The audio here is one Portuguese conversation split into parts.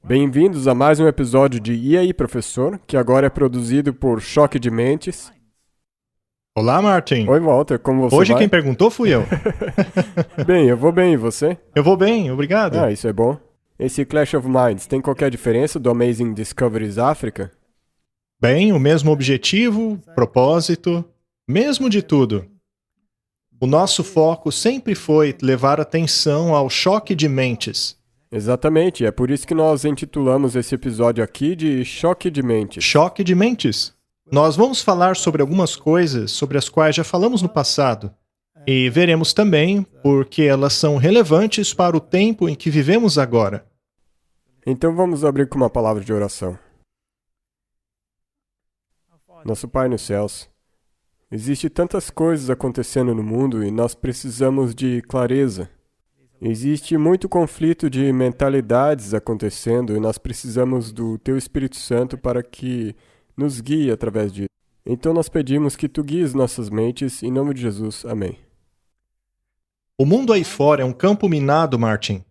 Bem-vindos a mais um episódio de E aí, Professor, que agora é produzido por Choque de Mentes. Olá, Martin. Oi, Walter, como você Hoje vai? quem perguntou fui eu. Bem, eu vou bem, e você? Eu vou bem, obrigado. Ah, isso é bom. Esse Clash of Minds tem qualquer diferença do Amazing Discoveries África? Bem, o mesmo objetivo, propósito, mesmo de tudo. O nosso foco sempre foi levar atenção ao choque de mentes. Exatamente, é por isso que nós intitulamos esse episódio aqui de Choque de Mentes. Choque de mentes. Nós vamos falar sobre algumas coisas sobre as quais já falamos no passado. E veremos também porque elas são relevantes para o tempo em que vivemos agora. Então vamos abrir com uma palavra de oração. Nosso Pai nos céus, existe tantas coisas acontecendo no mundo e nós precisamos de clareza. Existe muito conflito de mentalidades acontecendo e nós precisamos do Teu Espírito Santo para que nos guie através disso. Então nós pedimos que Tu guies nossas mentes, em nome de Jesus. Amém. O mundo aí fora é um campo minado, Martin.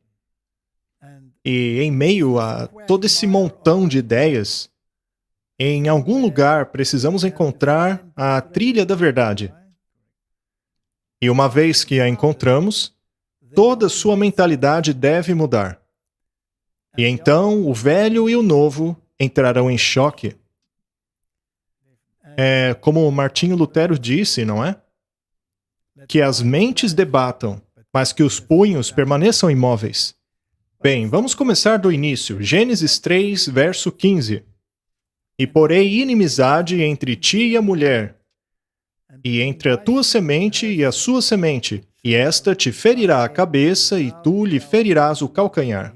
E em meio a todo esse montão de ideias, em algum lugar precisamos encontrar a trilha da verdade. E uma vez que a encontramos, toda sua mentalidade deve mudar. E então o velho e o novo entrarão em choque. É como Martinho Lutero disse, não é? Que as mentes debatam, mas que os punhos permaneçam imóveis. Bem, vamos começar do início. Gênesis 3, verso 15. E porei inimizade entre ti e a mulher, e entre a tua semente e a sua semente, e esta te ferirá a cabeça, e tu lhe ferirás o calcanhar.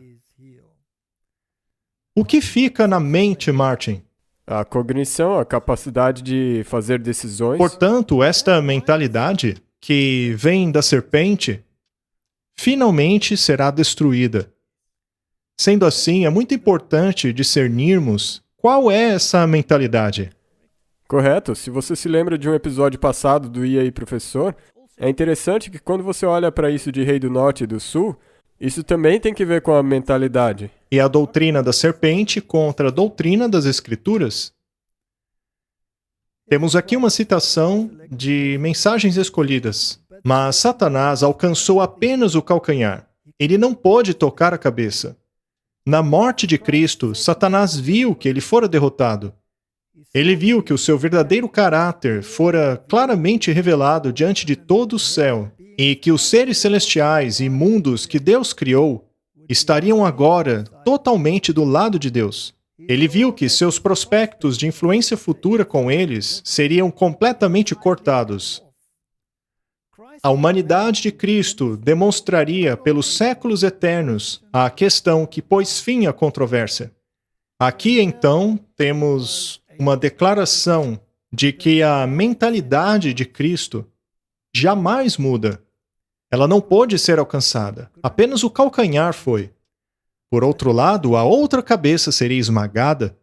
O que fica na mente, Martin? A cognição, a capacidade de fazer decisões. Portanto, esta mentalidade, que vem da serpente, finalmente será destruída. Sendo assim, é muito importante discernirmos qual é essa mentalidade. Correto. Se você se lembra de um episódio passado do E aí, Professor, é interessante que quando você olha para isso de Rei do Norte e do Sul, isso também tem que ver com a mentalidade. E a doutrina da serpente contra a doutrina das Escrituras. Temos aqui uma citação de Mensagens Escolhidas. Mas Satanás alcançou apenas o calcanhar. Ele não pôde tocar a cabeça. Na morte de Cristo, Satanás viu que ele fora derrotado. Ele viu que o seu verdadeiro caráter fora claramente revelado diante de todo o céu e que os seres celestiais e mundos que Deus criou estariam agora totalmente do lado de Deus. Ele viu que seus prospectos de influência futura com eles seriam completamente cortados. A humanidade de Cristo demonstraria pelos séculos eternos a questão que pôs fim à controvérsia. Aqui, então, temos uma declaração de que a mentalidade de Cristo jamais muda. Ela não pôde ser alcançada. Apenas o calcanhar foi. Por outro lado, a outra cabeça seria esmagada.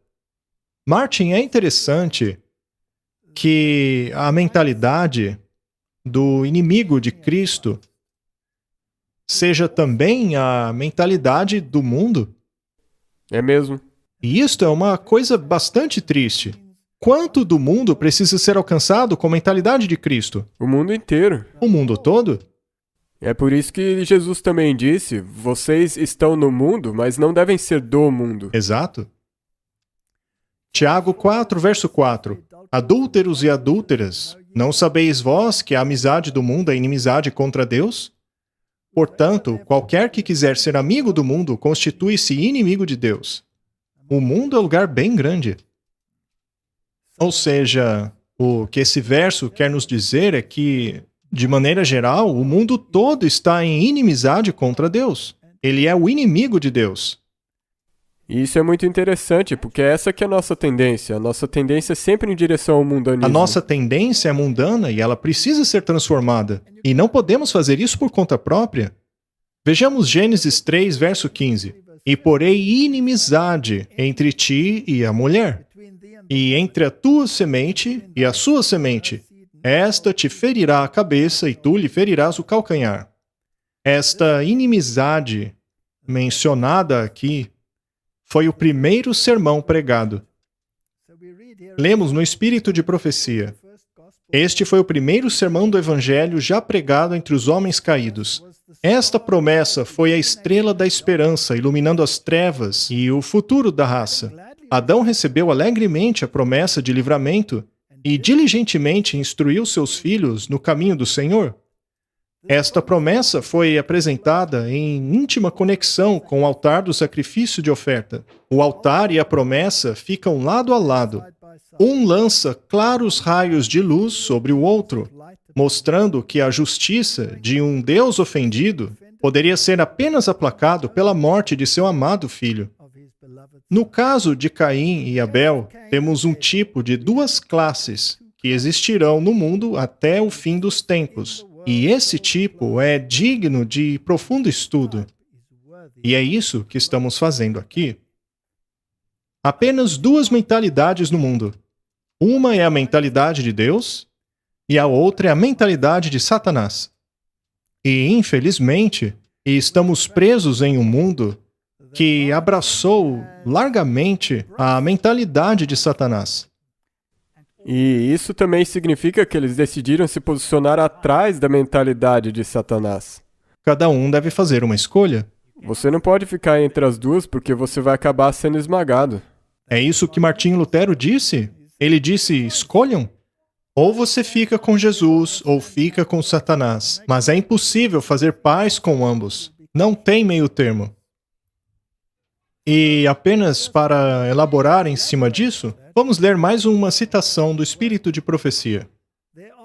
Martin, é interessante que a mentalidade do inimigo de Cristo seja também a mentalidade do mundo. É mesmo. E isto é uma coisa bastante triste. Quanto do mundo precisa ser alcançado com a mentalidade de Cristo? O mundo inteiro. O mundo todo? É por isso que Jesus também disse: vocês estão no mundo, mas não devem ser do mundo. Exato. Tiago 4, verso 4. Adúlteros e adúlteras, não sabeis vós que a amizade do mundo é inimizade contra Deus? Portanto, qualquer que quiser ser amigo do mundo constitui-se inimigo de Deus. O mundo é um lugar bem grande. Ou seja, o que esse verso quer nos dizer é que, de maneira geral, o mundo todo está em inimizade contra Deus. Ele é o inimigo de Deus. E isso é muito interessante, porque essa que é a nossa tendência. A nossa tendência é sempre em direção ao mundanismo. A nossa tendência é mundana e ela precisa ser transformada. E não podemos fazer isso por conta própria. Vejamos Gênesis 3, verso 15. E porei inimizade entre ti e a mulher, e entre a tua semente e a sua semente. Esta te ferirá a cabeça e tu lhe ferirás o calcanhar. Esta inimizade mencionada aqui foi o primeiro sermão pregado. Lemos no Espírito de Profecia. Este foi o primeiro sermão do Evangelho já pregado entre os homens caídos. Esta promessa foi a estrela da esperança, iluminando as trevas e o futuro da raça. Adão recebeu alegremente a promessa de livramento e diligentemente instruiu seus filhos no caminho do Senhor. Esta promessa foi apresentada em íntima conexão com o altar do sacrifício de oferta. O altar e a promessa ficam lado a lado. Um lança claros raios de luz sobre o outro, mostrando que a justiça de um Deus ofendido poderia ser apenas aplacado pela morte de seu amado filho. No caso de Caim e Abel, temos um tipo de duas classes que existirão no mundo até o fim dos tempos. E esse tipo é digno de profundo estudo. E é isso que estamos fazendo aqui. Apenas duas mentalidades no mundo. Uma é a mentalidade de Deus e a outra é a mentalidade de Satanás. E, infelizmente, estamos presos em um mundo que abraçou largamente a mentalidade de Satanás. E isso também significa que eles decidiram se posicionar atrás da mentalidade de Satanás. Cada um deve fazer uma escolha. Você não pode ficar entre as duas porque você vai acabar sendo esmagado. É isso que Martinho Lutero disse. Ele disse, escolham. Ou você fica com Jesus, ou fica com Satanás. Mas é impossível fazer paz com ambos. Não tem meio termo. E apenas para elaborar em cima disso, vamos ler mais uma citação do Espírito de Profecia.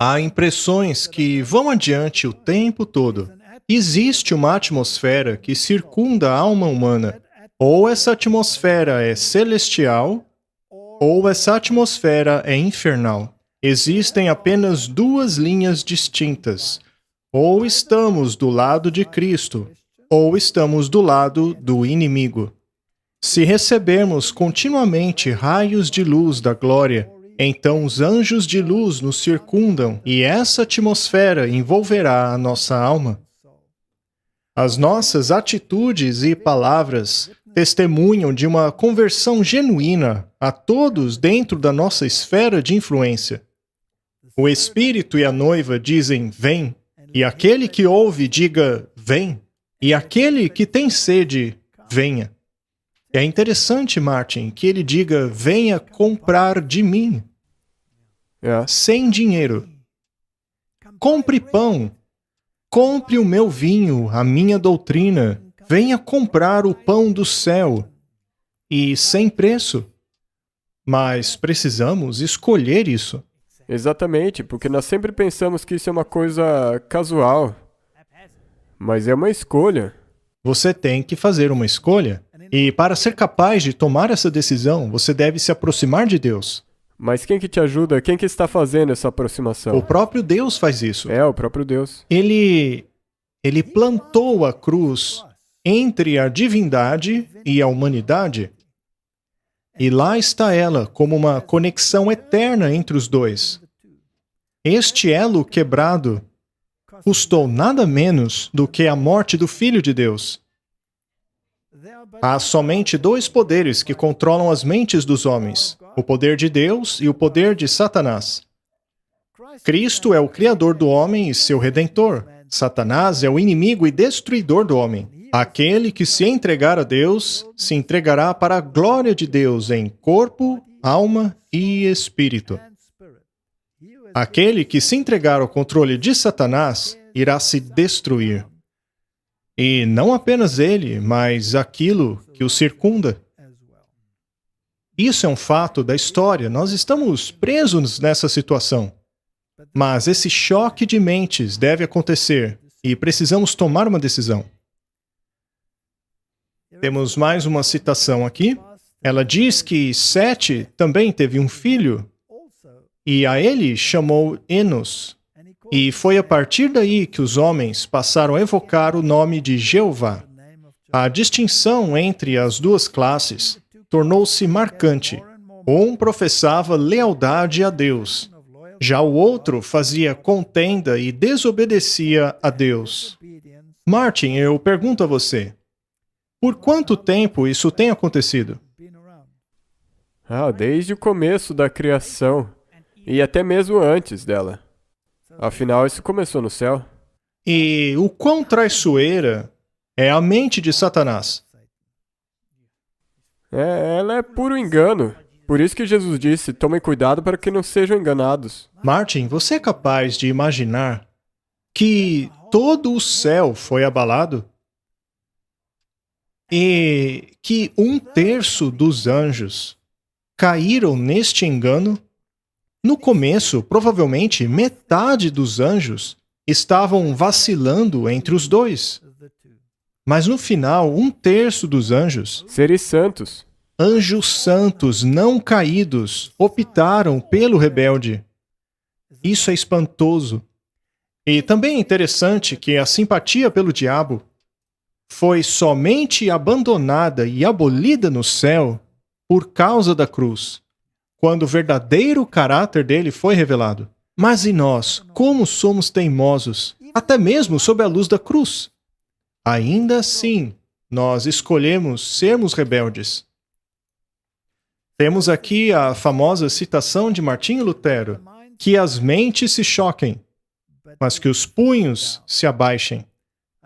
Há impressões que vão adiante o tempo todo. Existe uma atmosfera que circunda a alma humana. Ou essa atmosfera é celestial, ou essa atmosfera é infernal. Existem apenas duas linhas distintas. Ou estamos do lado de Cristo, ou estamos do lado do inimigo. Se recebermos continuamente raios de luz da glória, então os anjos de luz nos circundam e essa atmosfera envolverá a nossa alma. As nossas atitudes e palavras testemunham de uma conversão genuína a todos dentro da nossa esfera de influência. O Espírito e a noiva dizem, vem, e aquele que ouve diga, vem, e aquele que tem sede, venha. É interessante, Martin, que ele diga, venha comprar de mim. Sem dinheiro. Compre pão. Compre o meu vinho, a minha doutrina. Venha comprar o pão do céu. E sem preço. Mas precisamos escolher isso. Exatamente, porque nós sempre pensamos que isso é uma coisa casual. Mas é uma escolha. Você tem que fazer uma escolha. E para ser capaz de tomar essa decisão, você deve se aproximar de Deus. Mas quem que te ajuda? Quem que está fazendo essa aproximação? O próprio Deus faz isso. É, o próprio Deus. Ele plantou a cruz entre a divindade e a humanidade. E lá está ela, como uma conexão eterna entre os dois. Este elo quebrado custou nada menos do que a morte do Filho de Deus. Há somente dois poderes que controlam as mentes dos homens: o poder de Deus e o poder de Satanás. Cristo é o Criador do homem e seu Redentor. Satanás é o inimigo e destruidor do homem. Aquele que se entregar a Deus, se entregará para a glória de Deus em corpo, alma e espírito. Aquele que se entregar ao controle de Satanás, irá se destruir. E não apenas ele, mas aquilo que o circunda. Isso é um fato da história. Nós estamos presos nessa situação. Mas esse choque de mentes deve acontecer e precisamos tomar uma decisão. Temos mais uma citação aqui. Ela diz que Sete também teve um filho e a ele chamou Enos. E foi a partir daí que os homens passaram a evocar o nome de Jeová. A distinção entre as duas classes tornou-se marcante. Um professava lealdade a Deus, já o outro fazia contenda e desobedecia a Deus. Martin, eu pergunto a você, Por quanto tempo isso tem acontecido? Desde o começo da criação e até mesmo antes dela. Afinal, isso começou no céu. E o quão traiçoeira é a mente de Satanás? Ela é puro engano. Por isso que Jesus disse, tomem cuidado para que não sejam enganados. Martin, você é capaz de imaginar que todo o céu foi abalado? E que 1/3 dos anjos caíram neste engano? No começo, provavelmente, metade dos anjos estavam vacilando entre os dois. Mas no final, 1/3 dos anjos, Seres santos. anjos santos não caídos, optaram pelo rebelde. Isso é espantoso. E também é interessante que a simpatia pelo diabo foi somente abandonada e abolida no céu por causa da cruz, quando o verdadeiro caráter dele foi revelado. Mas e nós, como somos teimosos, até mesmo sob a luz da cruz? Ainda assim, nós escolhemos sermos rebeldes. Temos aqui a famosa citação de Martinho Lutero, que as mentes se choquem, mas que os punhos se abaixem.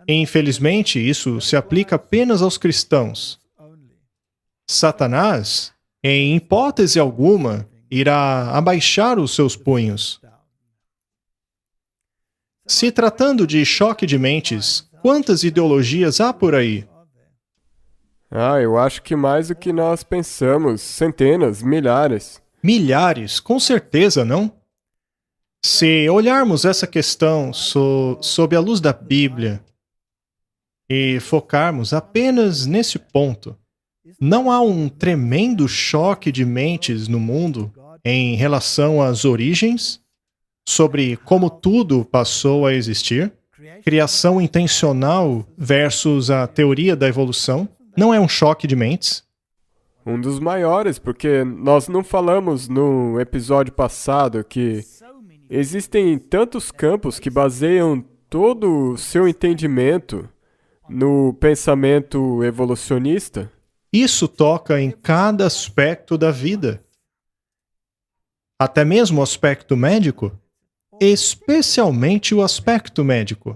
E, infelizmente, isso se aplica apenas aos cristãos. Satanás, em hipótese alguma, irá abaixar os seus punhos. Se tratando de choque de mentes, quantas ideologias há por aí? Eu acho que mais do que nós pensamos, centenas, milhares. Milhares, com certeza, não? Se olharmos essa questão sob a luz da Bíblia e focarmos apenas nesse ponto, não há um tremendo choque de mentes no mundo em relação às origens, sobre como tudo passou a existir? Criação intencional versus a teoria da evolução? Não é um choque de mentes? Um dos maiores, porque nós não falamos no episódio passado que existem tantos campos que baseiam todo o seu entendimento no pensamento evolucionista. Isso toca em cada aspecto da vida. Até mesmo o aspecto médico? Especialmente o aspecto médico.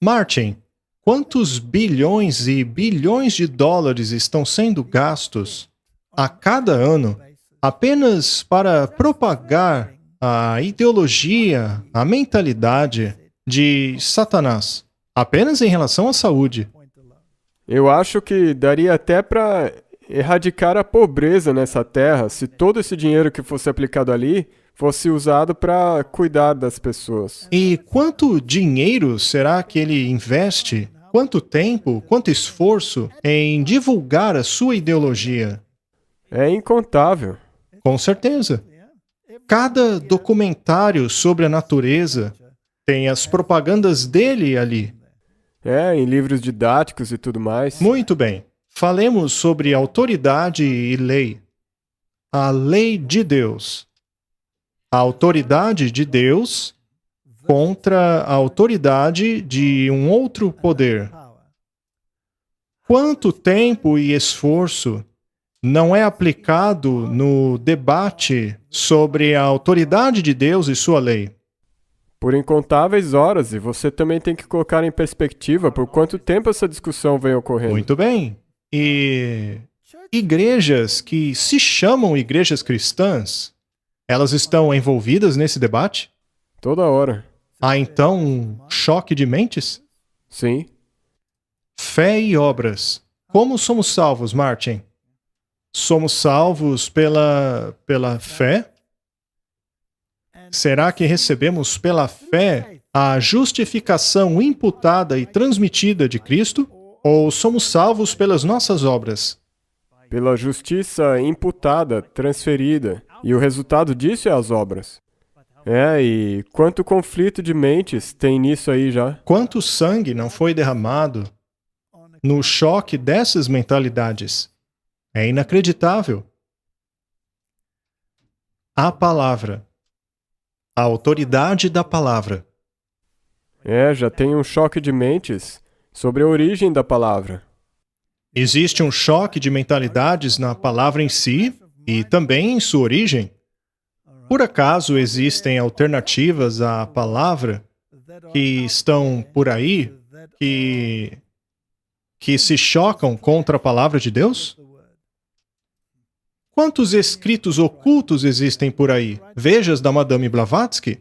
Martin, quantos bilhões e bilhões de dólares estão sendo gastos a cada ano apenas para propagar a ideologia, a mentalidade de Satanás, apenas em relação à saúde? Eu acho que daria até para erradicar a pobreza nessa terra se todo esse dinheiro que fosse aplicado ali fosse usado para cuidar das pessoas. E quanto dinheiro será que ele investe? Quanto tempo, quanto esforço em divulgar a sua ideologia? É incontável. Com certeza. Cada documentário sobre a natureza tem as propagandas dele ali. Em livros didáticos e tudo mais. Muito bem. Falemos sobre autoridade e lei. A lei de Deus. A autoridade de Deus contra a autoridade de um outro poder. Quanto tempo e esforço não é aplicado no debate sobre a autoridade de Deus e sua lei? Por incontáveis horas, e você também tem que colocar em perspectiva por quanto tempo essa discussão vem ocorrendo. Muito bem. E igrejas que se chamam igrejas cristãs, elas estão envolvidas nesse debate? Toda hora. Há então um choque de mentes? Sim. Fé e obras. Como somos salvos, Martin? Somos salvos pela fé? Será que recebemos pela fé a justificação imputada e transmitida de Cristo? Ou somos salvos pelas nossas obras? Pela justiça imputada, transferida. E o resultado disso é as obras. E quanto conflito de mentes tem nisso aí já? Quanto sangue não foi derramado no choque dessas mentalidades? É inacreditável. A palavra. A autoridade da palavra. Já tem um choque de mentes sobre a origem da palavra. Existe um choque de mentalidades na palavra em si e também em sua origem. Por acaso existem alternativas à palavra que estão por aí que se chocam contra a palavra de Deus? Quantos escritos ocultos existem por aí? Vejas da Madame Blavatsky?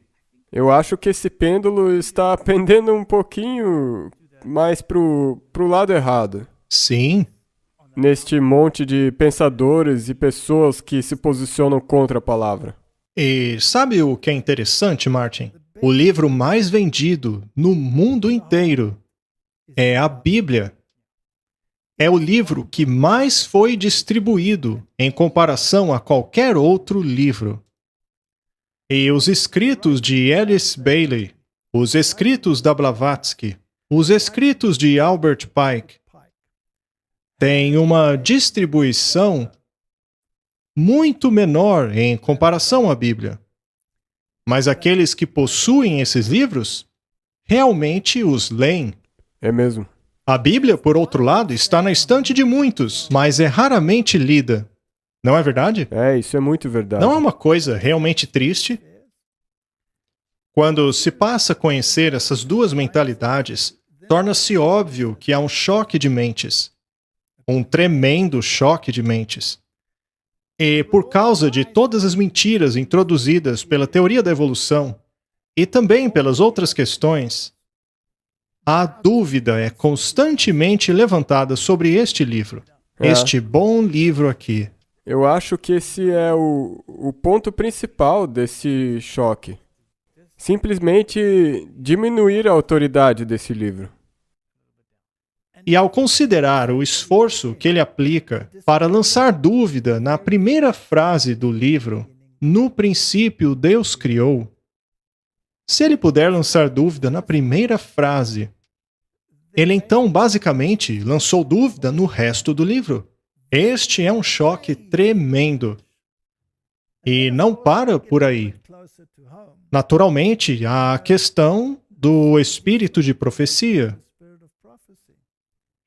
Eu acho que esse pêndulo está pendendo um pouquinho mais pro lado errado. Sim. Neste monte de pensadores e pessoas que se posicionam contra a palavra. E sabe o que é interessante, Martin? O livro mais vendido no mundo inteiro é a Bíblia. É o livro que mais foi distribuído em comparação a qualquer outro livro. E os escritos de Alice Bailey, os escritos da Blavatsky, os escritos de Albert Pike têm uma distribuição muito menor em comparação à Bíblia. Mas aqueles que possuem esses livros realmente os leem. É mesmo. A Bíblia, por outro lado, está na estante de muitos, mas é raramente lida. Não é verdade? É, isso é muito verdade. Não é uma coisa realmente triste? Quando se passa a conhecer essas duas mentalidades, torna-se óbvio que há um choque de mentes. Um tremendo choque de mentes. E por causa de todas as mentiras introduzidas pela teoria da evolução e também pelas outras questões, a dúvida é constantemente levantada sobre este livro. Este bom livro aqui. Eu acho que esse é o ponto principal desse choque. Simplesmente diminuir a autoridade desse livro. E ao considerar o esforço que ele aplica para lançar dúvida na primeira frase do livro, no princípio Deus criou, se ele puder lançar dúvida na primeira frase, ele então basicamente lançou dúvida no resto do livro. Este é um choque tremendo. E não para por aí. Naturalmente, há a questão do espírito de profecia.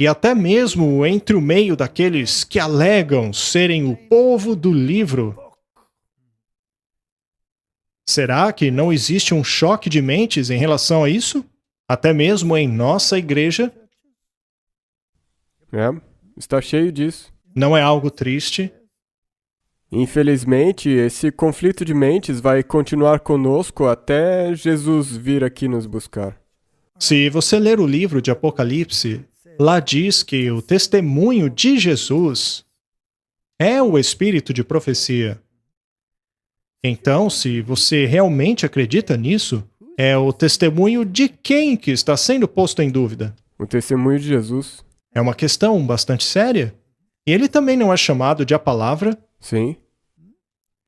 E até mesmo entre o meio daqueles que alegam serem o povo do livro. Será que não existe um choque de mentes em relação a isso? Até mesmo em nossa igreja? É, está cheio disso. Não é algo triste? Infelizmente, esse conflito de mentes vai continuar conosco até Jesus vir aqui nos buscar. Se você ler o livro de Apocalipse, lá diz que o testemunho de Jesus é o espírito de profecia. Então, se você realmente acredita nisso, é o testemunho de quem que está sendo posto em dúvida? O testemunho de Jesus. É uma questão bastante séria. E ele também não é chamado de a palavra. Sim.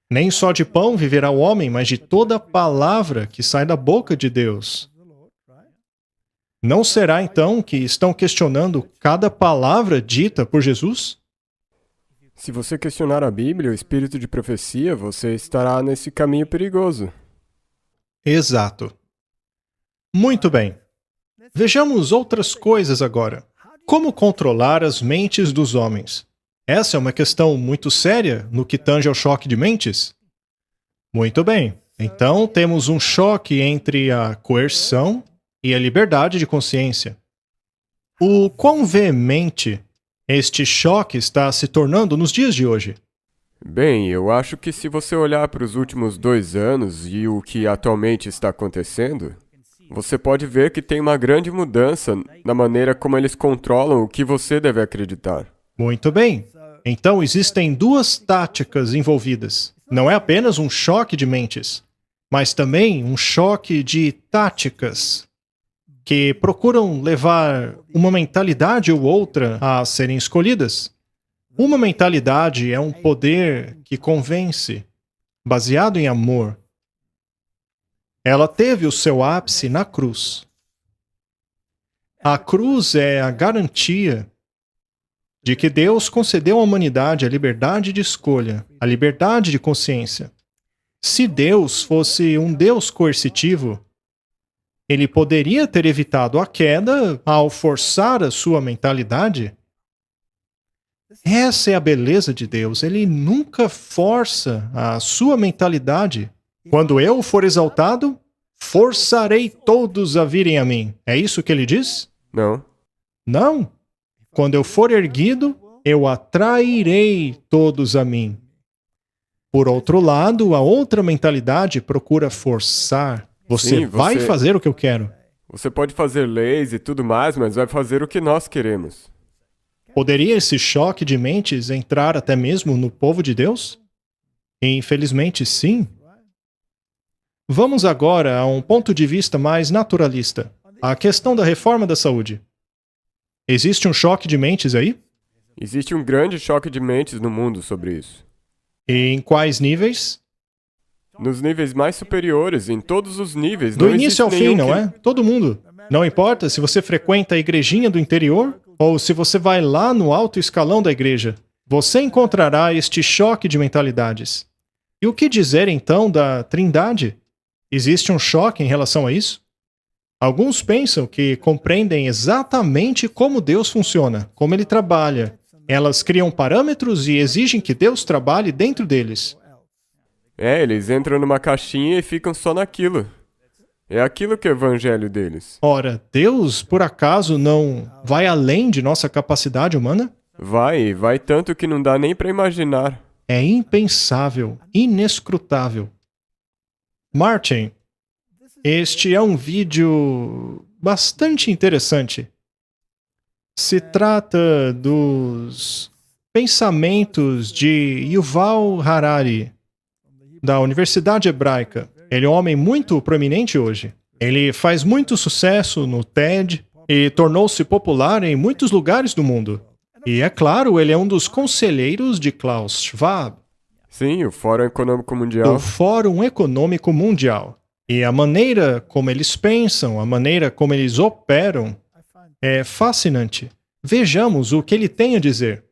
Nem só de pão viverá o homem, mas de toda a palavra que sai da boca de Deus. Não será então que estão questionando cada palavra dita por Jesus? Se você questionar a Bíblia, o espírito de profecia, você estará nesse caminho perigoso. Exato. Muito bem. Vejamos outras coisas agora. Como controlar as mentes dos homens? Essa é uma questão muito séria no que tange ao choque de mentes? Muito bem. Então temos um choque entre a coerção e a liberdade de consciência. O quão veemente este choque está se tornando nos dias de hoje? Bem, eu acho que se você olhar para os últimos 2 anos e o que atualmente está acontecendo, você pode ver que tem uma grande mudança na maneira como eles controlam o que você deve acreditar. Muito bem. Então existem duas táticas envolvidas. Não é apenas um choque de mentes, mas também um choque de táticas que procuram levar uma mentalidade ou outra a serem escolhidas. Uma mentalidade é um poder que convence, baseado em amor. Ela teve o seu ápice na cruz. A cruz é a garantia de que Deus concedeu à humanidade a liberdade de escolha, a liberdade de consciência. Se Deus fosse um Deus coercitivo, ele poderia ter evitado a queda ao forçar a sua mentalidade. Essa é a beleza de Deus. Ele nunca força a sua mentalidade. Quando eu for exaltado, forçarei todos a virem a mim. É isso que ele diz? Não. Não. Quando eu for erguido, eu atrairei todos a mim. Por outro lado, a outra mentalidade procura forçar. Você Sim, vai fazer o que eu quero. Você pode fazer leis e tudo mais, mas vai fazer o que nós queremos. Poderia esse choque de mentes entrar até mesmo no povo de Deus? Infelizmente, sim. Vamos agora a um ponto de vista mais naturalista. A questão da reforma da saúde. Existe um choque de mentes aí? Existe um grande choque de mentes no mundo sobre isso. E em quais níveis? Nos níveis mais superiores, em todos os níveis. Do não início existe ao fim, nenhum não que- é? Todo mundo. Não importa se você frequenta a igrejinha do interior ou se você vai lá no alto escalão da igreja. Você encontrará este choque de mentalidades. E o que dizer então da Trindade? Existe um choque em relação a isso? Alguns pensam que compreendem exatamente como Deus funciona, como ele trabalha. Elas criam parâmetros e exigem que Deus trabalhe dentro deles. Eles entram numa caixinha e ficam só naquilo. É aquilo que é o evangelho deles. Ora, Deus, por acaso, não vai além de nossa capacidade humana? Vai tanto que não dá nem para imaginar. É impensável, inescrutável. Martin, este é um vídeo bastante interessante. Se trata dos pensamentos de Yuval Harari, da Universidade Hebraica. Ele é um homem muito proeminente hoje. Ele faz muito sucesso no TED e tornou-se popular em muitos lugares do mundo. E, é claro, ele é um dos conselheiros de Klaus Schwab, Sim, o Fórum Econômico Mundial. do Fórum Econômico Mundial. E a maneira como eles pensam, a maneira como eles operam, é fascinante. Vejamos o que ele tem a dizer.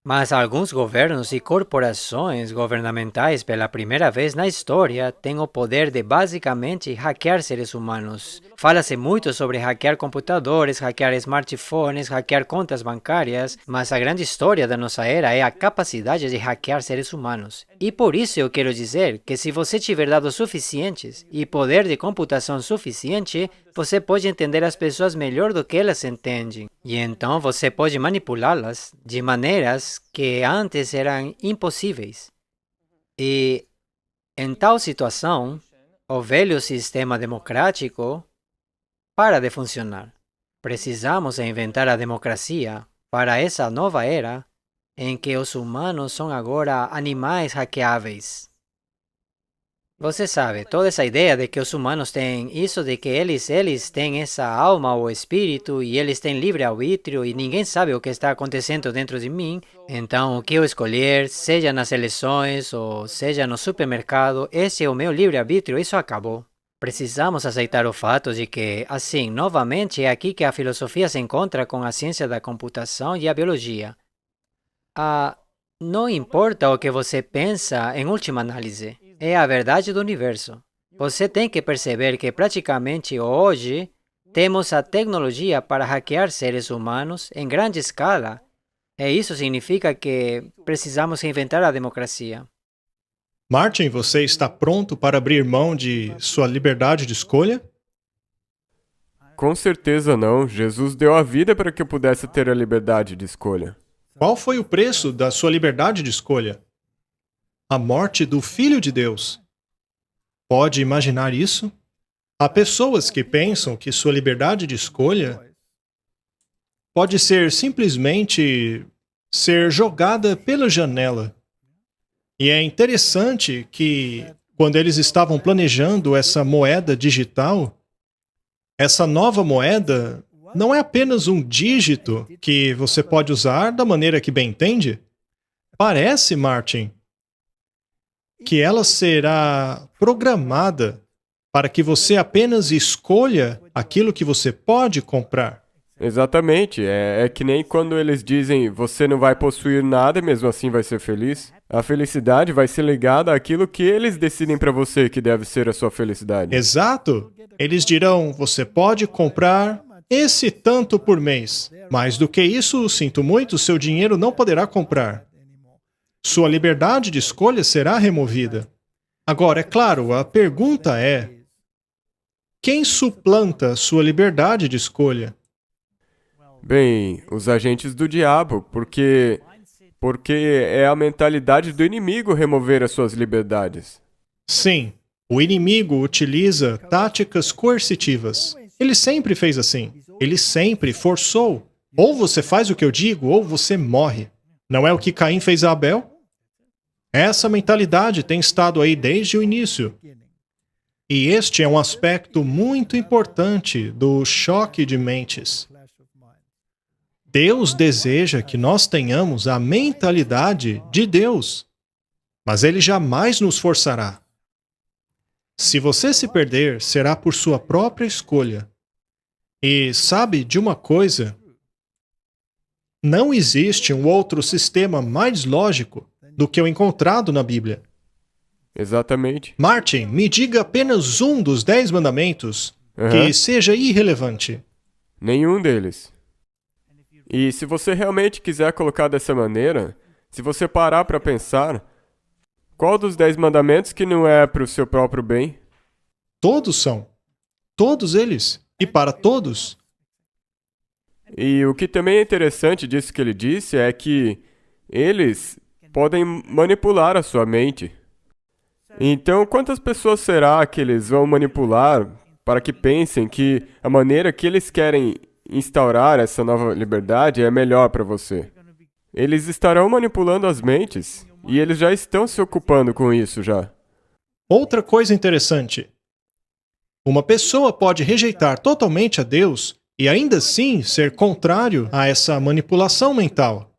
Mas alguns governos e corporações governamentais, pela primeira vez na história, têm o poder de basicamente hackear seres humanos. Fala-se muito sobre hackear computadores, hackear smartphones, hackear contas bancárias, mas a grande história da nossa era é a capacidade de hackear seres humanos. E por isso eu quero dizer que se você tiver dados suficientes e poder de computação suficiente, você pode entender as pessoas melhor do que elas entendem. E então você pode manipulá-las de maneiras que antes eram impossíveis. E, em tal situação, o velho sistema democrático para de funcionar. Precisamos inventar a democracia para essa nova era em que os humanos são agora animais hackeáveis. Você sabe, toda essa ideia de que os humanos têm isso de que eles têm essa alma ou espírito e eles têm livre-arbítrio e ninguém sabe o que está acontecendo dentro de mim, então o que eu escolher, seja nas eleições ou seja no supermercado, esse é o meu livre-arbítrio, isso acabou. Precisamos aceitar o fato de que, assim, novamente é aqui que a filosofia se encontra com a ciência da computação e a biologia. Não importa o que você pensa em última análise, é a verdade do universo. Você tem que perceber que praticamente hoje temos a tecnologia para hackear seres humanos em grande escala, e isso significa que precisamos inventar a democracia. Martin, você está pronto para abrir mão de sua liberdade de escolha? Com certeza não. Jesus deu a vida para que eu pudesse ter a liberdade de escolha. Qual foi o preço da sua liberdade de escolha? A morte do Filho de Deus. Pode imaginar isso? Há pessoas que pensam que sua liberdade de escolha pode ser simplesmente ser jogada pela janela. E é interessante que, quando eles estavam planejando essa moeda digital, essa nova moeda não é apenas um dígito que você pode usar da maneira que bem entende. Parece, Martin, que ela será programada para que você apenas escolha aquilo que você pode comprar. Exatamente. É que nem quando eles dizem você não vai possuir nada e mesmo assim vai ser feliz. A felicidade vai ser ligada àquilo que eles decidem para você que deve ser a sua felicidade. Exato. Eles dirão, você pode comprar esse tanto por mês. Mais do que isso, sinto muito, seu dinheiro não poderá comprar. Sua liberdade de escolha será removida. Agora, é claro, a pergunta é: quem suplanta sua liberdade de escolha? Bem, os agentes do diabo, porque é a mentalidade do inimigo remover as suas liberdades. Sim, o inimigo utiliza táticas coercitivas. Ele sempre fez assim. Ele sempre forçou. Ou você faz o que eu digo, ou você morre. Não é o que Caim fez a Abel? Essa mentalidade tem estado aí desde o início. E este é um aspecto muito importante do choque de mentes. Deus deseja que nós tenhamos a mentalidade de Deus, mas Ele jamais nos forçará. Se você se perder, será por sua própria escolha. E sabe de uma coisa? Não existe um outro sistema mais lógico do que o encontrado na Bíblia. Exatamente. Martin, me diga apenas um dos 10 mandamentos que seja irrelevante. Nenhum deles. E se você realmente quiser colocar dessa maneira, se você parar para pensar, qual dos 10 mandamentos que não é para o seu próprio bem? Todos são. Todos eles. E para todos. E o que também é interessante disso que ele disse é que eles podem manipular a sua mente. Então, quantas pessoas será que eles vão manipular para que pensem que a maneira que eles querem instaurar essa nova liberdade é melhor para você? Eles estarão manipulando as mentes e eles já estão se ocupando com isso já. Outra coisa interessante. Uma pessoa pode rejeitar totalmente a Deus e ainda assim ser contrário a essa manipulação mental.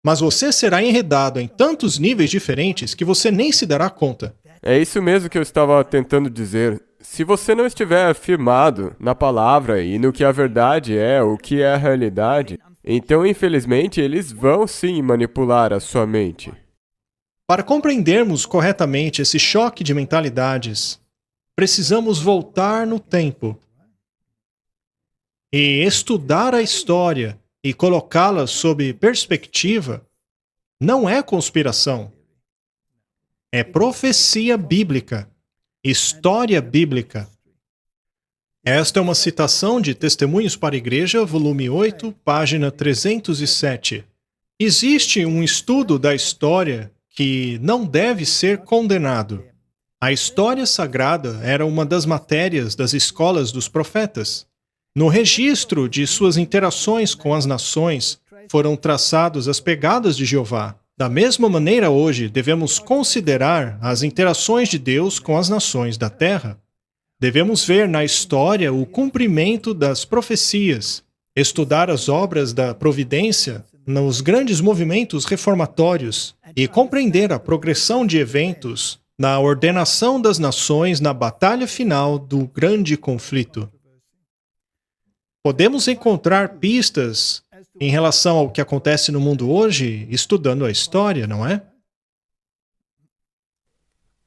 Mas você será enredado em tantos níveis diferentes que você nem se dará conta. É isso mesmo que eu estava tentando dizer. Se você não estiver firmado na palavra e no que a verdade é, o que é a realidade, então, infelizmente, eles vão sim manipular a sua mente. Para compreendermos corretamente esse choque de mentalidades, precisamos voltar no tempo e estudar a história e colocá-la sob perspectiva. Não é conspiração. É profecia bíblica, história bíblica. Esta é uma citação de Testemunhos para a Igreja, volume 8, página 307. Existe um estudo da história que não deve ser condenado. A história sagrada era uma das matérias das escolas dos profetas. No registro de suas interações com as nações, foram traçadas as pegadas de Jeová. Da mesma maneira, hoje, devemos considerar as interações de Deus com as nações da terra. Devemos ver na história o cumprimento das profecias, estudar as obras da providência nos grandes movimentos reformatórios e compreender a progressão de eventos na ordenação das nações na batalha final do grande conflito. Podemos encontrar pistas em relação ao que acontece no mundo hoje estudando a história, não é?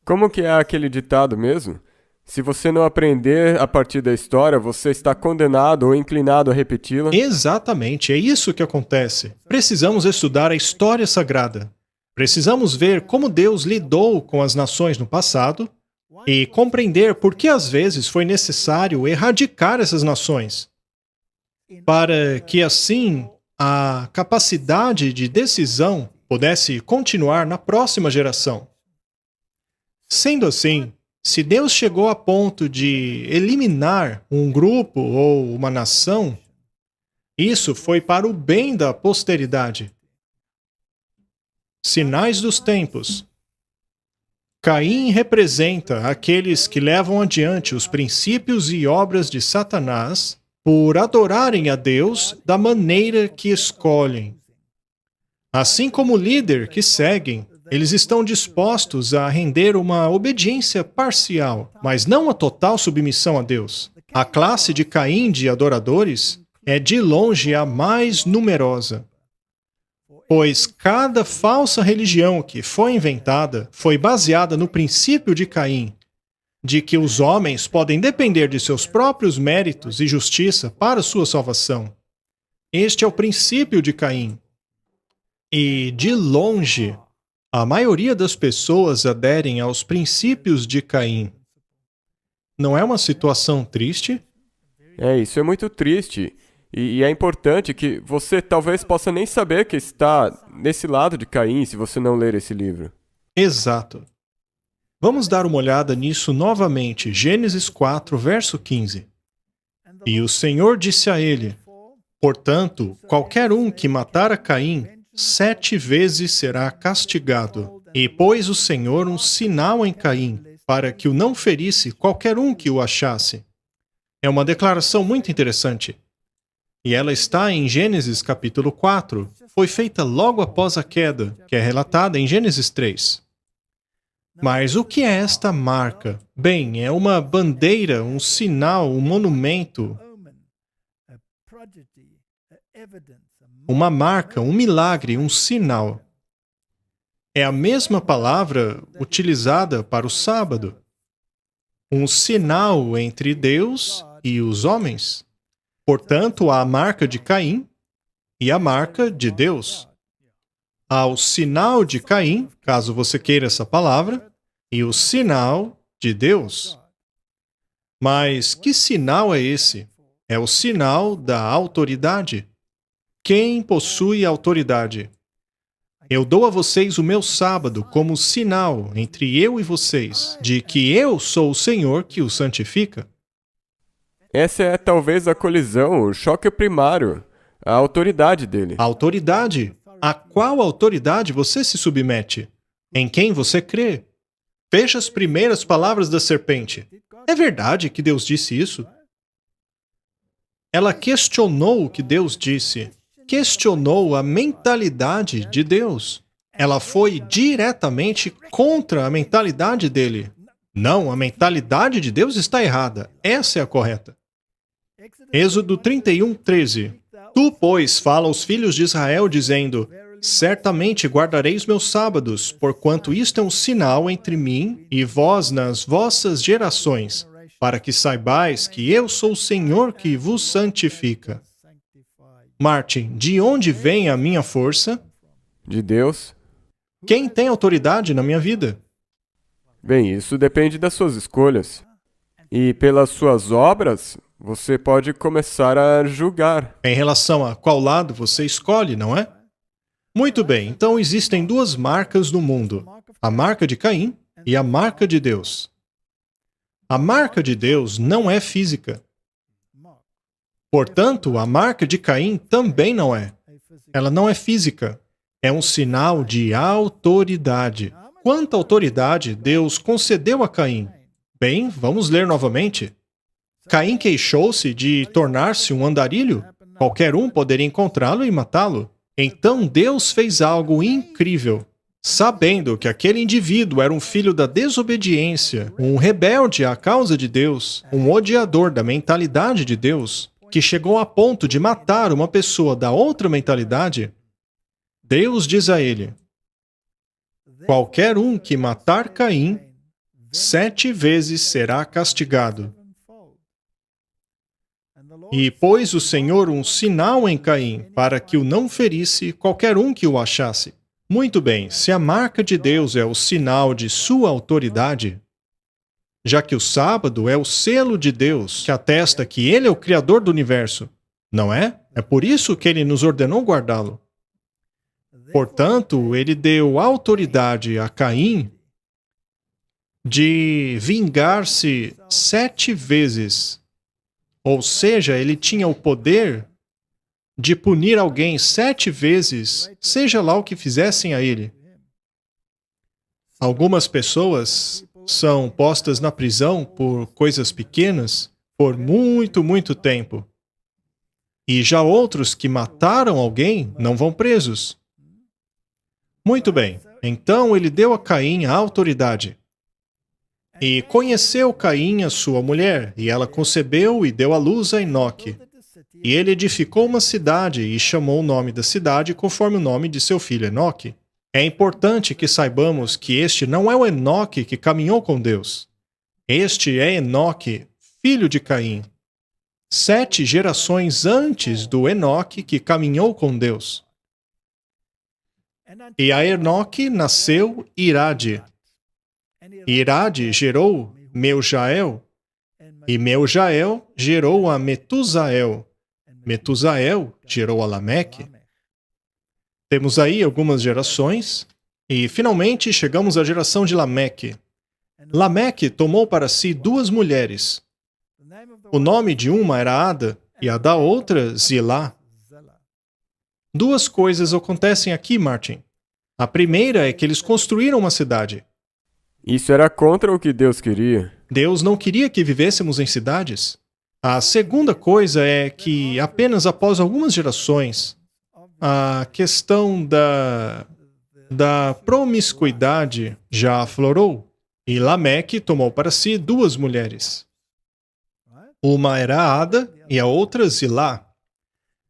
Como que é aquele ditado mesmo? Se você não aprender a partir da história, você está condenado ou inclinado a repeti-la. Exatamente, é isso que acontece. Precisamos estudar a história sagrada. Precisamos ver como Deus lidou com as nações no passado e compreender por que às vezes foi necessário erradicar essas nações, para que assim a capacidade de decisão pudesse continuar na próxima geração. Sendo assim, se Deus chegou a ponto de eliminar um grupo ou uma nação, isso foi para o bem da posteridade. Sinais dos tempos. Caim representa aqueles que levam adiante os princípios e obras de Satanás por adorarem a Deus da maneira que escolhem. Assim como o líder que seguem, eles estão dispostos a render uma obediência parcial, mas não a total submissão a Deus. A classe de Caim de adoradores é de longe a mais numerosa, pois cada falsa religião que foi inventada foi baseada no princípio de Caim, de que os homens podem depender de seus próprios méritos e justiça para sua salvação. Este é o princípio de Caim. E, de longe, a maioria das pessoas aderem aos princípios de Caim. Não é uma situação triste? Isso é muito triste. E é importante que você talvez possa nem saber que está nesse lado de Caim se você não ler esse livro. Exato. Vamos dar uma olhada nisso novamente. Gênesis 4, verso 15. E o Senhor disse a ele: portanto, qualquer um que matar a Caim, 7 vezes será castigado. E pôs o Senhor um sinal em Caim, para que o não ferisse qualquer um que o achasse. É uma declaração muito interessante. E ela está em Gênesis capítulo 4. Foi feita logo após a queda, que é relatada em Gênesis 3. Mas o que é esta marca? Bem, é uma bandeira, um sinal, um monumento, uma marca, um milagre, um sinal. É a mesma palavra utilizada para o sábado. Um sinal entre Deus e os homens. Portanto, há a marca de Caim e a marca de Deus. Há o sinal de Caim, caso você queira essa palavra, e o sinal de Deus. Mas que sinal é esse? É o sinal da autoridade. Quem possui autoridade? Eu dou a vocês o meu sábado como sinal entre eu e vocês, de que eu sou o Senhor que o santifica. Essa é talvez a colisão, o choque primário, a autoridade dele. A autoridade? A qual autoridade você se submete? Em quem você crê? Veja as primeiras palavras da serpente. É verdade que Deus disse isso? Ela questionou o que Deus disse. Questionou a mentalidade de Deus. Ela foi diretamente contra a mentalidade dele. Não, a mentalidade de Deus está errada. Essa é a correta. Êxodo 31, 13. Tu, pois, fala aos filhos de Israel, dizendo: certamente guardareis meus sábados, porquanto isto é um sinal entre mim e vós nas vossas gerações, para que saibais que eu sou o Senhor que vos santifica. Martin, de onde vem a minha força? De Deus? Quem tem autoridade na minha vida? Bem, isso depende das suas escolhas. E pelas suas obras, você pode começar a julgar. Em relação a qual lado você escolhe, não é? Muito bem, então existem duas marcas no mundo: a marca de Caim e a marca de Deus. A marca de Deus não é física. Portanto, a marca de Caim também não é. Ela não é física. É um sinal de autoridade. Quanta autoridade Deus concedeu a Caim? Bem, vamos ler novamente. Caim queixou-se de tornar-se um andarilho. Qualquer um poderia encontrá-lo e matá-lo. Então Deus fez algo incrível. Sabendo que aquele indivíduo era um filho da desobediência, um rebelde à causa de Deus, um odiador da mentalidade de Deus, que chegou a ponto de matar uma pessoa da outra mentalidade, Deus diz a ele: qualquer um que matar Caim, 7 vezes será castigado. E pôs o Senhor um sinal em Caim, para que o não ferisse qualquer um que o achasse. Muito bem, se a marca de Deus é o sinal de sua autoridade, já que o sábado é o selo de Deus que atesta que Ele é o Criador do universo, não é? É por isso que Ele nos ordenou guardá-lo. Portanto, Ele deu autoridade a Caim de vingar-se 7 vezes. Ou seja, ele tinha o poder de punir alguém 7 vezes, seja lá o que fizessem a ele. Algumas pessoas são postas na prisão por coisas pequenas por muito, muito tempo. E já outros que mataram alguém não vão presos. Muito bem, então ele deu a Caim a autoridade. E conheceu Caim a sua mulher, e ela concebeu e deu à luz a Enoque. E ele edificou uma cidade e chamou o nome da cidade conforme o nome de seu filho Enoque. É importante que saibamos que este não é o Enoque que caminhou com Deus. Este é Enoque, filho de Caim. 7 gerações antes do Enoque que caminhou com Deus. E a Enoque nasceu Irade. Irade gerou Meujael. E Meujael gerou a Metusael. Metusael gerou a Lameque. Temos aí algumas gerações. E finalmente chegamos à geração de Lameque. Lameque tomou para si 2 mulheres. O nome de uma era Ada e a da outra Zilá. 2 coisas acontecem aqui, Martin. A primeira é que eles construíram uma cidade. Isso era contra o que Deus queria. Deus não queria que vivêssemos em cidades. A segunda coisa é que, apenas após algumas gerações, a questão da promiscuidade já aflorou. E Lameque tomou para si 2 mulheres. Uma era Ada e a outra Zilá.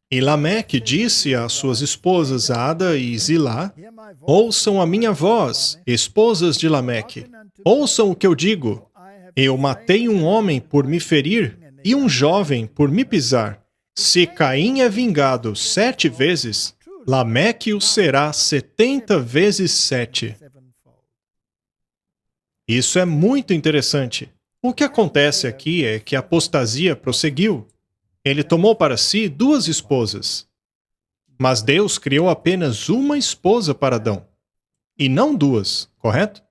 E Lameque disse às suas esposas Ada e Zilá: ouçam a minha voz, esposas de Lameque. Ouçam o que eu digo. Eu matei um homem por me ferir e um jovem por me pisar. Se Caim é vingado 7 vezes, Lameque o será 70 vezes 7. Isso é muito interessante. O que acontece aqui é que a apostasia prosseguiu. Ele tomou para si 2 esposas. Mas Deus criou apenas uma esposa para Adão. E não 2, correto?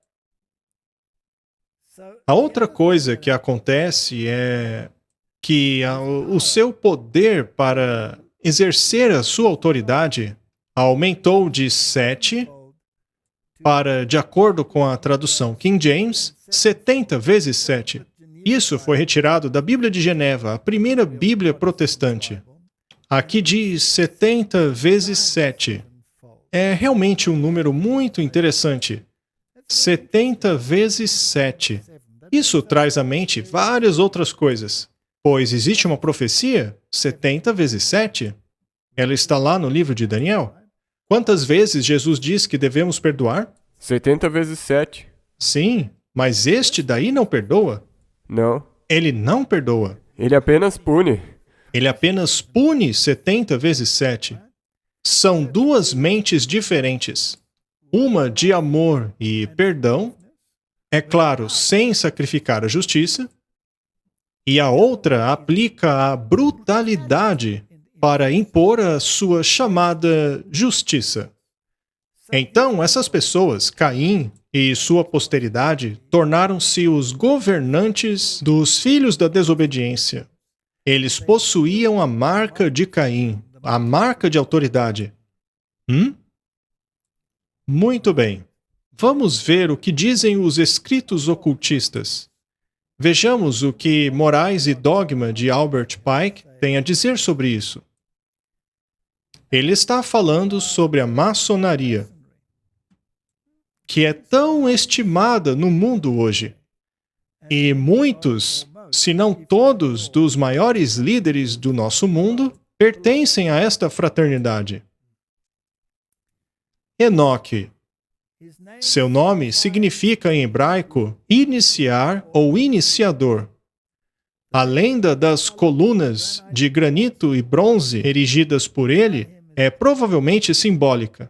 A outra coisa que acontece é que o seu poder para exercer a sua autoridade aumentou de 7 para, de acordo com a tradução King James, 70 vezes 7. Isso foi retirado da Bíblia de Geneva, a primeira Bíblia protestante. Aqui diz 70 vezes 7. É realmente um número muito interessante. 70 vezes 7. Isso traz à mente várias outras coisas. Pois existe uma profecia, 70 vezes 7. Ela está lá no livro de Daniel. Quantas vezes Jesus diz que devemos perdoar? 70 vezes 7. Sim, mas este daí não perdoa. Não. Ele não perdoa. Ele apenas pune. Ele apenas pune 70 vezes 7. São 2 mentes diferentes. Uma de amor e perdão, é claro, sem sacrificar a justiça, e a outra aplica a brutalidade para impor a sua chamada justiça. Então, essas pessoas, Caim e sua posteridade, tornaram-se os governantes dos filhos da desobediência. Eles possuíam a marca de Caim, a marca de autoridade. Muito bem. Vamos ver o que dizem os escritos ocultistas. Vejamos o que Morais e Dogma de Albert Pike tem a dizer sobre isso. Ele está falando sobre a maçonaria, que é tão estimada no mundo hoje. E muitos, se não todos, dos maiores líderes do nosso mundo pertencem a esta fraternidade. Enoque. Seu nome significa em hebraico iniciar ou iniciador. A lenda das colunas de granito e bronze erigidas por ele é provavelmente simbólica.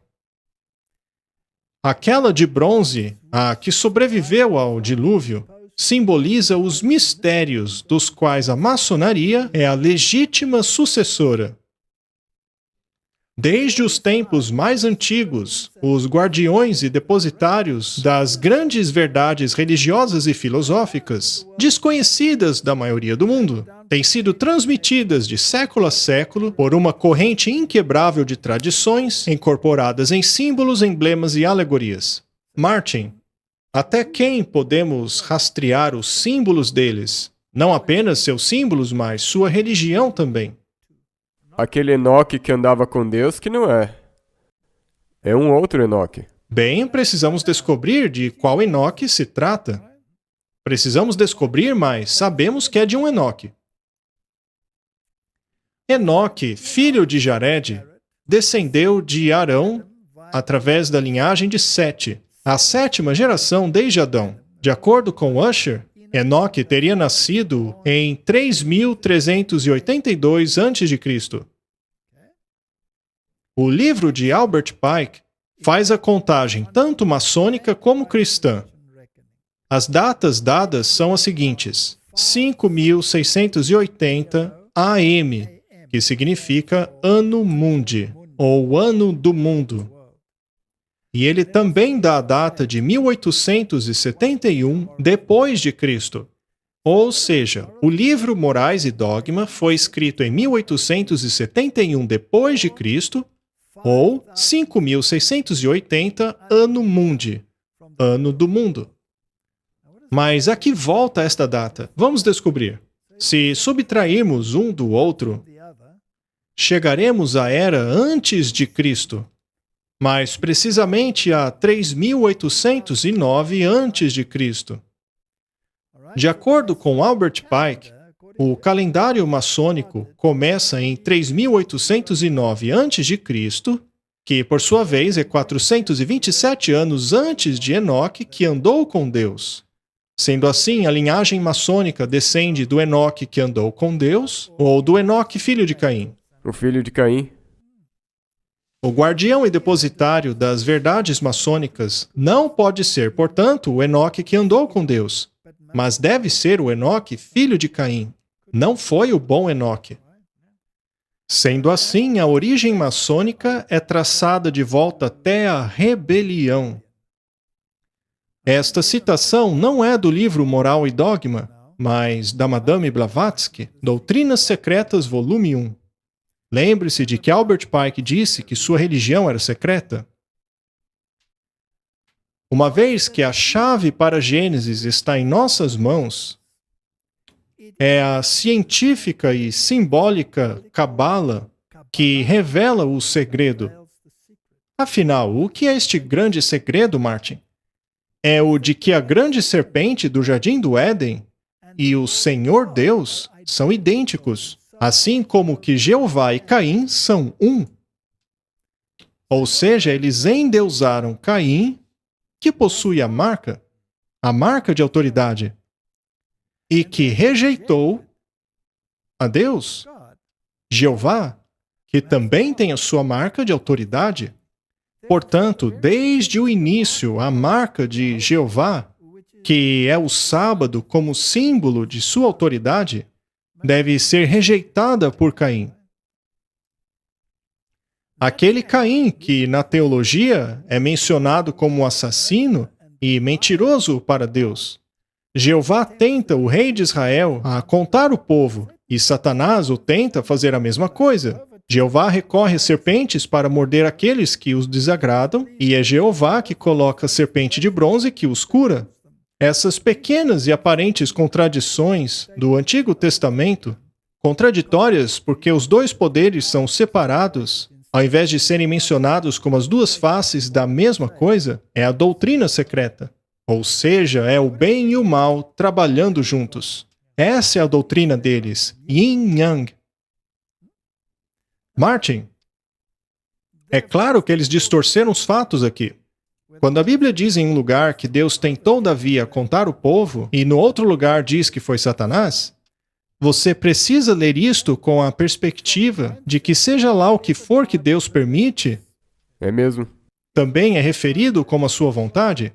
Aquela de bronze, a que sobreviveu ao dilúvio, simboliza os mistérios dos quais a maçonaria é a legítima sucessora. Desde os tempos mais antigos, os guardiões e depositários das grandes verdades religiosas e filosóficas, desconhecidas da maioria do mundo, têm sido transmitidas de século a século por uma corrente inquebrável de tradições incorporadas em símbolos, emblemas e alegorias. Martin, até quem podemos rastrear os símbolos deles? Não apenas seus símbolos, mas sua religião também. Aquele Enoque que andava com Deus que não é. É um outro Enoque. Bem, precisamos descobrir de qual Enoque se trata. Precisamos descobrir, mas sabemos que é de um Enoque. Enoque, filho de Jared, descendeu de Arão através da linhagem de Sete, a 7ª geração desde Adão. De acordo com Ussher, Enoque teria nascido em 3.382 a.C. O livro de Albert Pike faz a contagem tanto maçônica como cristã. As datas dadas são as seguintes: 5.680 AM, que significa Anno Mundi, ou Ano do Mundo. E ele também dá a data de 1871 depois de Cristo. Ou seja, o livro Morais e Dogma foi escrito em 1871 depois de Cristo, ou 5.680 Anno Mundi, Ano do Mundo. Mas a que volta esta data? Vamos descobrir. Se subtrairmos um do outro, chegaremos à era antes de Cristo, mais precisamente a 3.809 a.C. De acordo com Albert Pike, o calendário maçônico começa em 3.809 a.C., que por sua vez é 427 anos antes de Enoque, que andou com Deus. Sendo assim, a linhagem maçônica descende do Enoque que andou com Deus, ou do Enoque filho de Caim. O filho de Caim. O guardião e depositário das verdades maçônicas não pode ser, portanto, o Enoque que andou com Deus, mas deve ser o Enoque filho de Caim. Não foi o bom Enoque. Sendo assim, a origem maçônica é traçada de volta até a rebelião. Esta citação não é do livro Moral e Dogma, mas da Madame Blavatsky, Doutrinas Secretas, volume 1. Lembre-se de que Albert Pike disse que sua religião era secreta. Uma vez que a chave para Gênesis está em nossas mãos, é a científica e simbólica Cabala que revela o segredo. Afinal, o que é este grande segredo, Martin? É o de que a grande serpente do Jardim do Éden e o Senhor Deus são idênticos, assim como que Jeová e Caim são um. Ou seja, eles endeusaram Caim, que possui a marca de autoridade, e que rejeitou a Deus, Jeová, que também tem a sua marca de autoridade. Portanto, desde o início, a marca de Jeová, que é o sábado como símbolo de sua autoridade, deve ser rejeitada por Caim. Aquele Caim que, na teologia, é mencionado como assassino e mentiroso para Deus. Jeová tenta o rei de Israel a contar o povo, e Satanás o tenta fazer a mesma coisa. Jeová recorre a serpentes para morder aqueles que os desagradam, e é Jeová que coloca a serpente de bronze que os cura. Essas pequenas e aparentes contradições do Antigo Testamento, contraditórias porque os dois poderes são separados, ao invés de serem mencionados como as duas faces da mesma coisa, é a doutrina secreta. Ou seja, é o bem e o mal trabalhando juntos. Essa é a doutrina deles, Yin-Yang. Martin, é claro que eles distorceram os fatos aqui. Quando a Bíblia diz em um lugar que Deus tentou todavia contar o povo, e no outro lugar diz que foi Satanás, você precisa ler isto com a perspectiva de que seja lá o que for que Deus permite, É mesmo. também é referido como a sua vontade.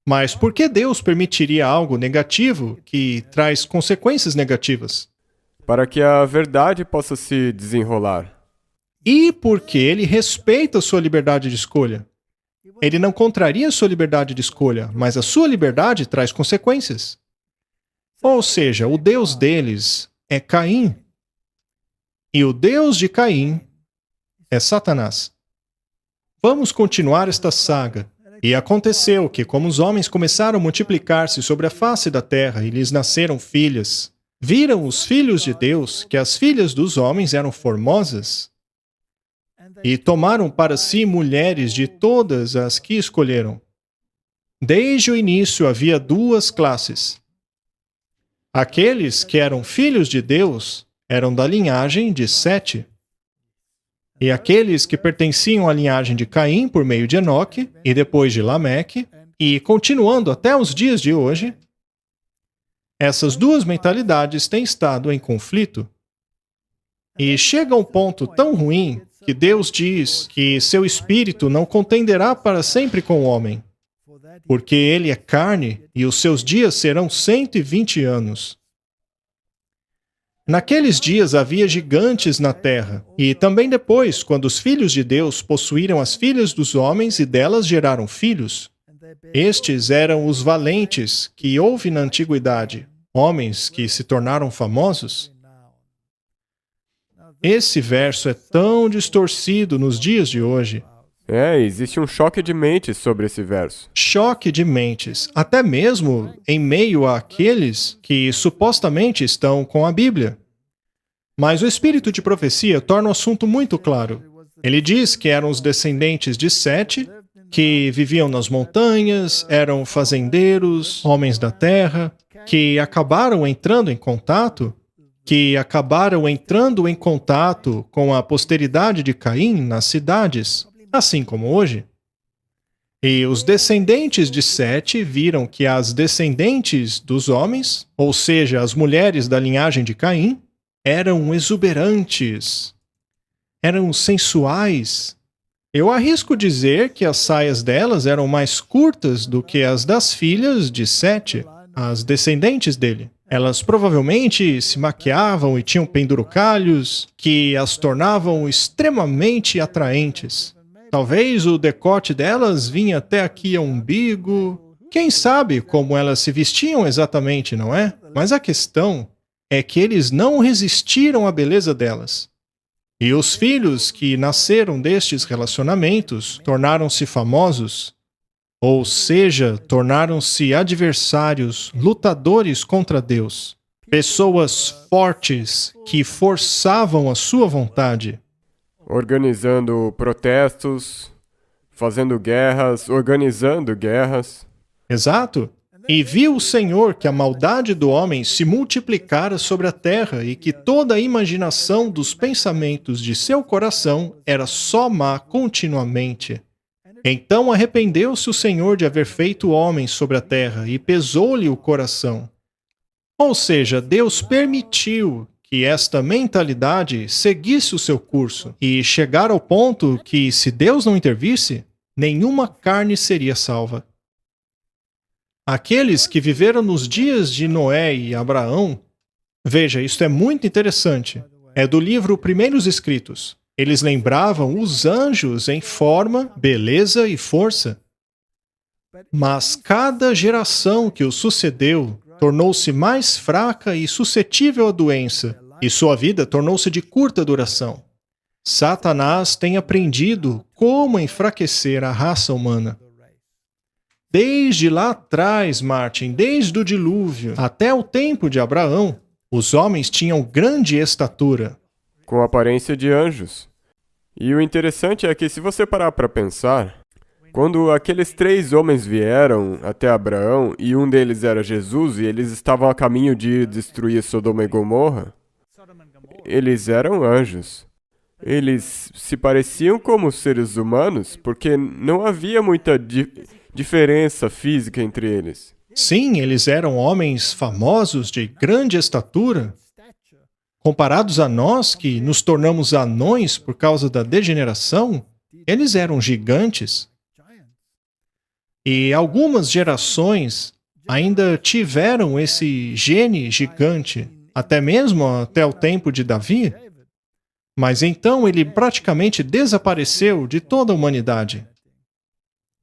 Mas por que Deus permitiria algo negativo que traz consequências negativas? Para que a verdade possa se desenrolar. E porque ele respeita a sua liberdade de escolha. Ele não contraria a sua liberdade de escolha, mas a sua liberdade traz consequências. Ou seja, o Deus deles é Caim. E o Deus de Caim é Satanás. Vamos continuar esta saga. E aconteceu que, como os homens começaram a multiplicar-se sobre a face da terra e lhes nasceram filhas, viram os filhos de Deus que as filhas dos homens eram formosas, e tomaram para si mulheres de todas as que escolheram. Desde o início havia duas classes. Aqueles que eram filhos de Deus eram da linhagem de Sete, e aqueles que pertenciam à linhagem de Caim por meio de Enoque, e depois de Lameque, e continuando até os dias de hoje, Essas duas mentalidades têm estado em conflito. E chega a um ponto tão ruim que Deus diz que seu espírito não contenderá para sempre com o homem, porque ele é carne e os seus dias serão 120 anos. Naqueles dias havia gigantes na terra, e também depois, quando os filhos de Deus possuíram as filhas dos homens e delas geraram filhos. Estes eram os valentes que houve na antiguidade, homens que se tornaram famosos. Esse verso é tão distorcido nos dias de hoje. Existe um choque de mentes sobre esse verso. Choque de mentes, até mesmo em meio àqueles que supostamente estão com a Bíblia. Mas o espírito de profecia torna o assunto muito claro. Ele diz que eram os descendentes de Sete, que viviam nas montanhas, eram fazendeiros, homens da terra, que acabaram entrando em contato com a posteridade de Caim nas cidades, assim como hoje. E os descendentes de Sete viram que as descendentes dos homens, ou seja, as mulheres da linhagem de Caim, eram exuberantes, eram sensuais. Eu arrisco dizer que as saias delas eram mais curtas do que as das filhas de Sete, as descendentes dele. Elas provavelmente se maquiavam e tinham penduricalhos que as tornavam extremamente atraentes. Talvez o decote delas vinha até aqui ao umbigo. Quem sabe como elas se vestiam exatamente, não é? Mas a questão é que eles não resistiram à beleza delas. E os filhos que nasceram destes relacionamentos tornaram-se famosos, ou seja, tornaram-se adversários, lutadores contra Deus. Pessoas fortes que forçavam a sua vontade. Organizando protestos, fazendo guerras, organizando guerras. Exato. E viu o Senhor que a maldade do homem se multiplicara sobre a terra e que toda a imaginação dos pensamentos de seu coração era só má continuamente. Então arrependeu-se o Senhor de haver feito o homem sobre a terra e pesou-lhe o coração. Ou seja, Deus permitiu que esta mentalidade seguisse o seu curso e chegar ao ponto que, se Deus não intervisse, nenhuma carne seria salva. Aqueles que viveram nos dias de Noé e Abraão, veja, isto é muito interessante, é do livro Primeiros Escritos. Eles lembravam os anjos em forma, beleza e força. Mas cada geração que os sucedeu tornou-se mais fraca e suscetível à doença, e sua vida tornou-se de curta duração. Satanás tem aprendido como enfraquecer a raça humana. Desde lá atrás, Martin, desde o dilúvio até o tempo de Abraão, os homens tinham grande estatura. Com aparência de anjos. E o interessante é que, se você parar para pensar, quando aqueles 3 homens vieram até Abraão, e um deles era Jesus, e eles estavam a caminho de destruir Sodoma e Gomorra, eles eram anjos. Eles se pareciam como seres humanos, porque não havia muita diferença física entre eles. Sim, eles eram homens famosos de grande estatura. Comparados a nós, que nos tornamos anões por causa da degeneração, eles eram gigantes. E algumas gerações ainda tiveram esse gene gigante, até mesmo até o tempo de Davi. Mas então ele praticamente desapareceu de toda a humanidade.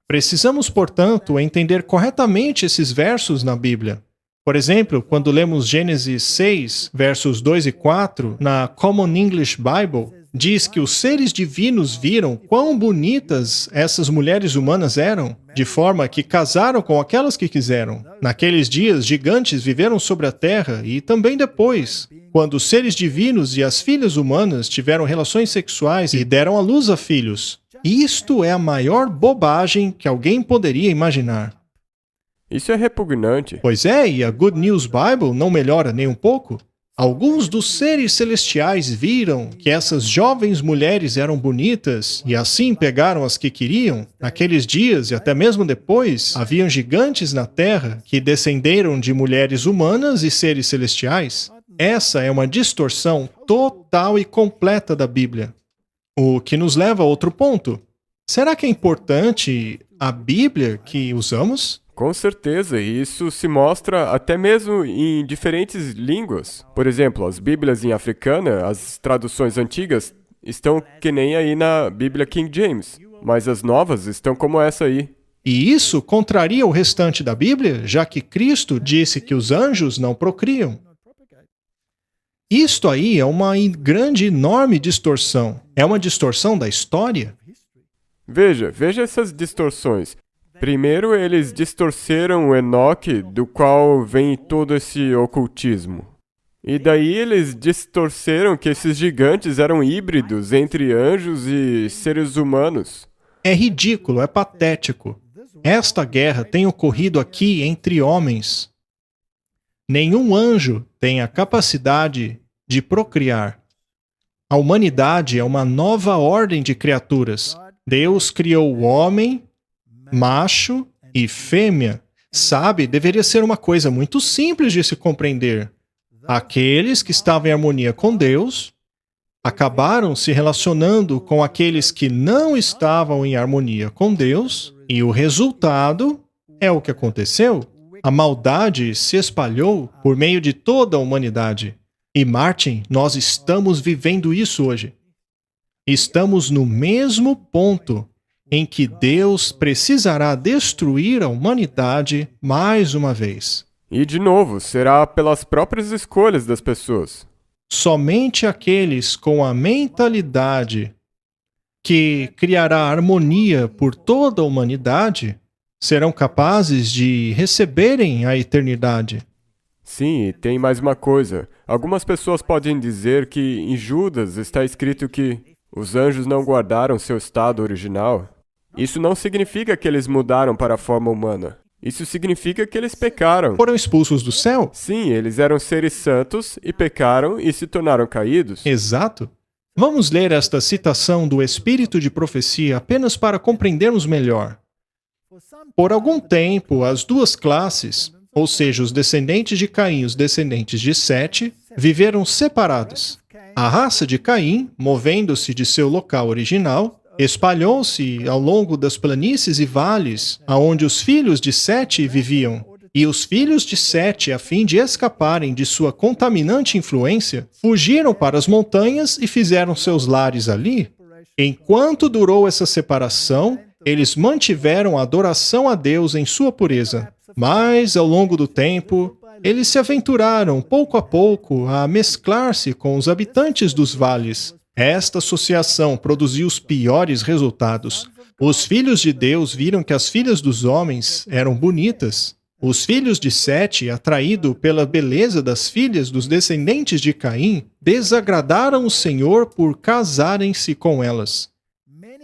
Precisamos, portanto, entender corretamente esses versos na Bíblia. Por exemplo, quando lemos Gênesis 6, versos 2 e 4, na Common English Bible, diz que os seres divinos viram quão bonitas essas mulheres humanas eram, de forma que casaram com aquelas que quiseram. Naqueles dias, gigantes viveram sobre a terra e também depois, quando os seres divinos e as filhas humanas tiveram relações sexuais e deram à luz a filhos. Isto é a maior bobagem que alguém poderia imaginar. Isso é repugnante. Pois é, e a Good News Bible não melhora nem um pouco. Alguns dos seres celestiais viram que essas jovens mulheres eram bonitas e assim pegaram as que queriam. Naqueles dias e até mesmo depois, haviam gigantes na terra que descenderam de mulheres humanas e seres celestiais. Essa é uma distorção total e completa da Bíblia. O que nos leva a outro ponto. Será que é importante a Bíblia que usamos? Com certeza, e isso se mostra até mesmo em diferentes línguas. Por exemplo, as Bíblias em africana, as traduções antigas, estão que nem aí na Bíblia King James, mas as novas estão como essa aí. E isso contraria o restante da Bíblia, já que Cristo disse que os anjos não procriam. Isto aí é uma grande, enorme distorção. É uma distorção da história. Veja essas distorções. Primeiro, eles distorceram o Enoque, do qual vem todo esse ocultismo. E daí eles distorceram que esses gigantes eram híbridos entre anjos e seres humanos. É ridículo, é patético. Esta guerra tem ocorrido aqui entre homens. Nenhum anjo tem a capacidade de procriar. A humanidade é uma nova ordem de criaturas. Deus criou o homem, macho e fêmea. Sabe, deveria ser uma coisa muito simples de se compreender. Aqueles que estavam em harmonia com Deus acabaram se relacionando com aqueles que não estavam em harmonia com Deus, e o resultado é o que aconteceu. A maldade se espalhou por meio de toda a humanidade. E Martin, nós estamos vivendo isso hoje. Estamos no mesmo ponto em que Deus precisará destruir a humanidade mais uma vez. E, de novo, será pelas próprias escolhas das pessoas. Somente aqueles com a mentalidade que criará harmonia por toda a humanidade serão capazes de receberem a eternidade. Sim, e tem mais uma coisa. Algumas pessoas podem dizer que em Judas está escrito que os anjos não guardaram seu estado original. Isso não significa que eles mudaram para a forma humana. Isso significa que eles pecaram. Foram expulsos do céu? Sim, eles eram seres santos e pecaram e se tornaram caídos. Exato. Vamos ler esta citação do Espírito de Profecia apenas para compreendermos melhor. Por algum tempo, as duas classes, ou seja, os descendentes de Caim e os descendentes de Sete, viveram separados. A raça de Caim, movendo-se de seu local original, espalhou-se ao longo das planícies e vales, aonde os filhos de Sete viviam. E os filhos de Sete, a fim de escaparem de sua contaminante influência, fugiram para as montanhas e fizeram seus lares ali. Enquanto durou essa separação, eles mantiveram a adoração a Deus em sua pureza. Mas, ao longo do tempo, eles se aventuraram, pouco a pouco, a mesclar-se com os habitantes dos vales. Esta associação produziu os piores resultados. Os filhos de Deus viram que as filhas dos homens eram bonitas. Os filhos de Sete, atraídos pela beleza das filhas dos descendentes de Caim, desagradaram o Senhor por casarem-se com elas.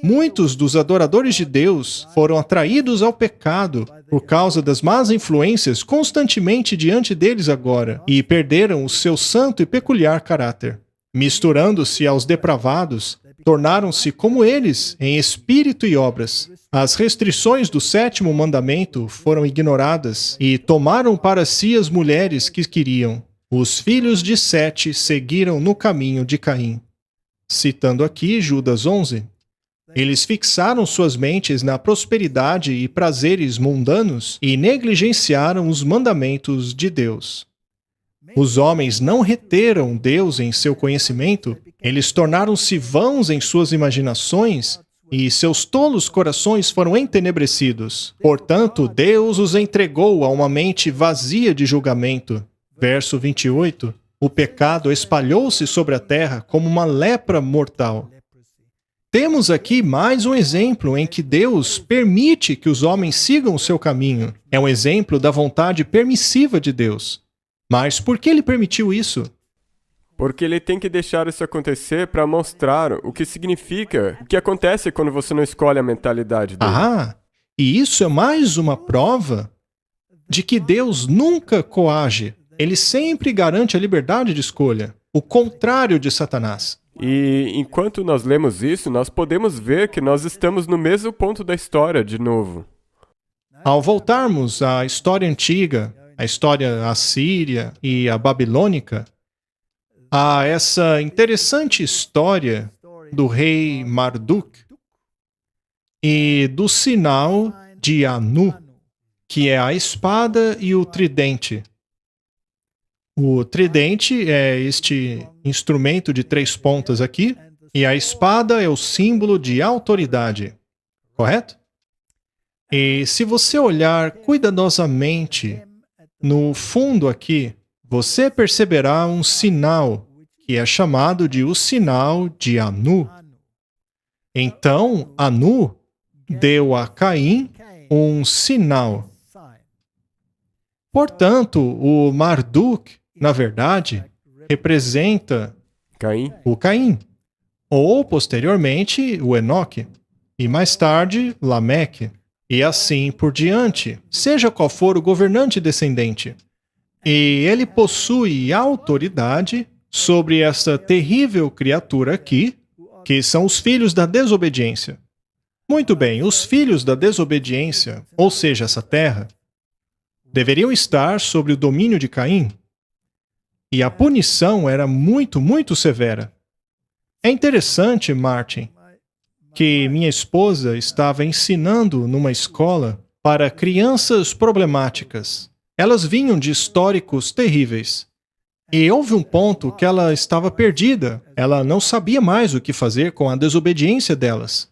Muitos dos adoradores de Deus foram atraídos ao pecado por causa das más influências constantemente diante deles agora e perderam o seu santo e peculiar caráter. Misturando-se aos depravados, tornaram-se como eles em espírito e obras. As restrições do sétimo mandamento foram ignoradas e tomaram para si as mulheres que queriam. Os filhos de Sete seguiram no caminho de Caim. Citando aqui Judas 11. Eles fixaram suas mentes na prosperidade e prazeres mundanos e negligenciaram os mandamentos de Deus. Os homens não reteram Deus em seu conhecimento, eles tornaram-se vãos em suas imaginações e seus tolos corações foram entenebrecidos. Portanto, Deus os entregou a uma mente vazia de julgamento. Verso 28. O pecado espalhou-se sobre a terra como uma lepra mortal. Temos aqui mais um exemplo em que Deus permite que os homens sigam o seu caminho. É um exemplo da vontade permissiva de Deus. Mas por que ele permitiu isso? Porque ele tem que deixar isso acontecer para mostrar o que significa, o que acontece quando você não escolhe a mentalidade dele. E isso é mais uma prova de que Deus nunca coage. Ele sempre garante a liberdade de escolha, o contrário de Satanás. E enquanto nós lemos isso, nós podemos ver que nós estamos no mesmo ponto da história, de novo. Ao voltarmos à história antiga, a história assíria e a babilônica, há essa interessante história do rei Marduk e do sinal de Anu, que é a espada e o tridente. O tridente é este instrumento de 3 pontas aqui, e a espada é o símbolo de autoridade, correto? E se você olhar cuidadosamente no fundo aqui, você perceberá um sinal, que é chamado de o sinal de Anu. Então, Anu deu a Caim um sinal. Portanto, o Marduk, na verdade, representa Caim? o Caim, ou posteriormente o Enoque, e mais tarde Lameque, e assim por diante, seja qual for o governante descendente. E ele possui autoridade sobre essa terrível criatura aqui, que são os filhos da desobediência. Muito bem, os filhos da desobediência, ou seja, essa terra, deveriam estar sobre o domínio de Caim. E a punição era muito, muito severa. É interessante, Martin, que minha esposa estava ensinando numa escola para crianças problemáticas. Elas vinham de históricos terríveis. E houve um ponto que ela estava perdida. Ela não sabia mais o que fazer com a desobediência delas.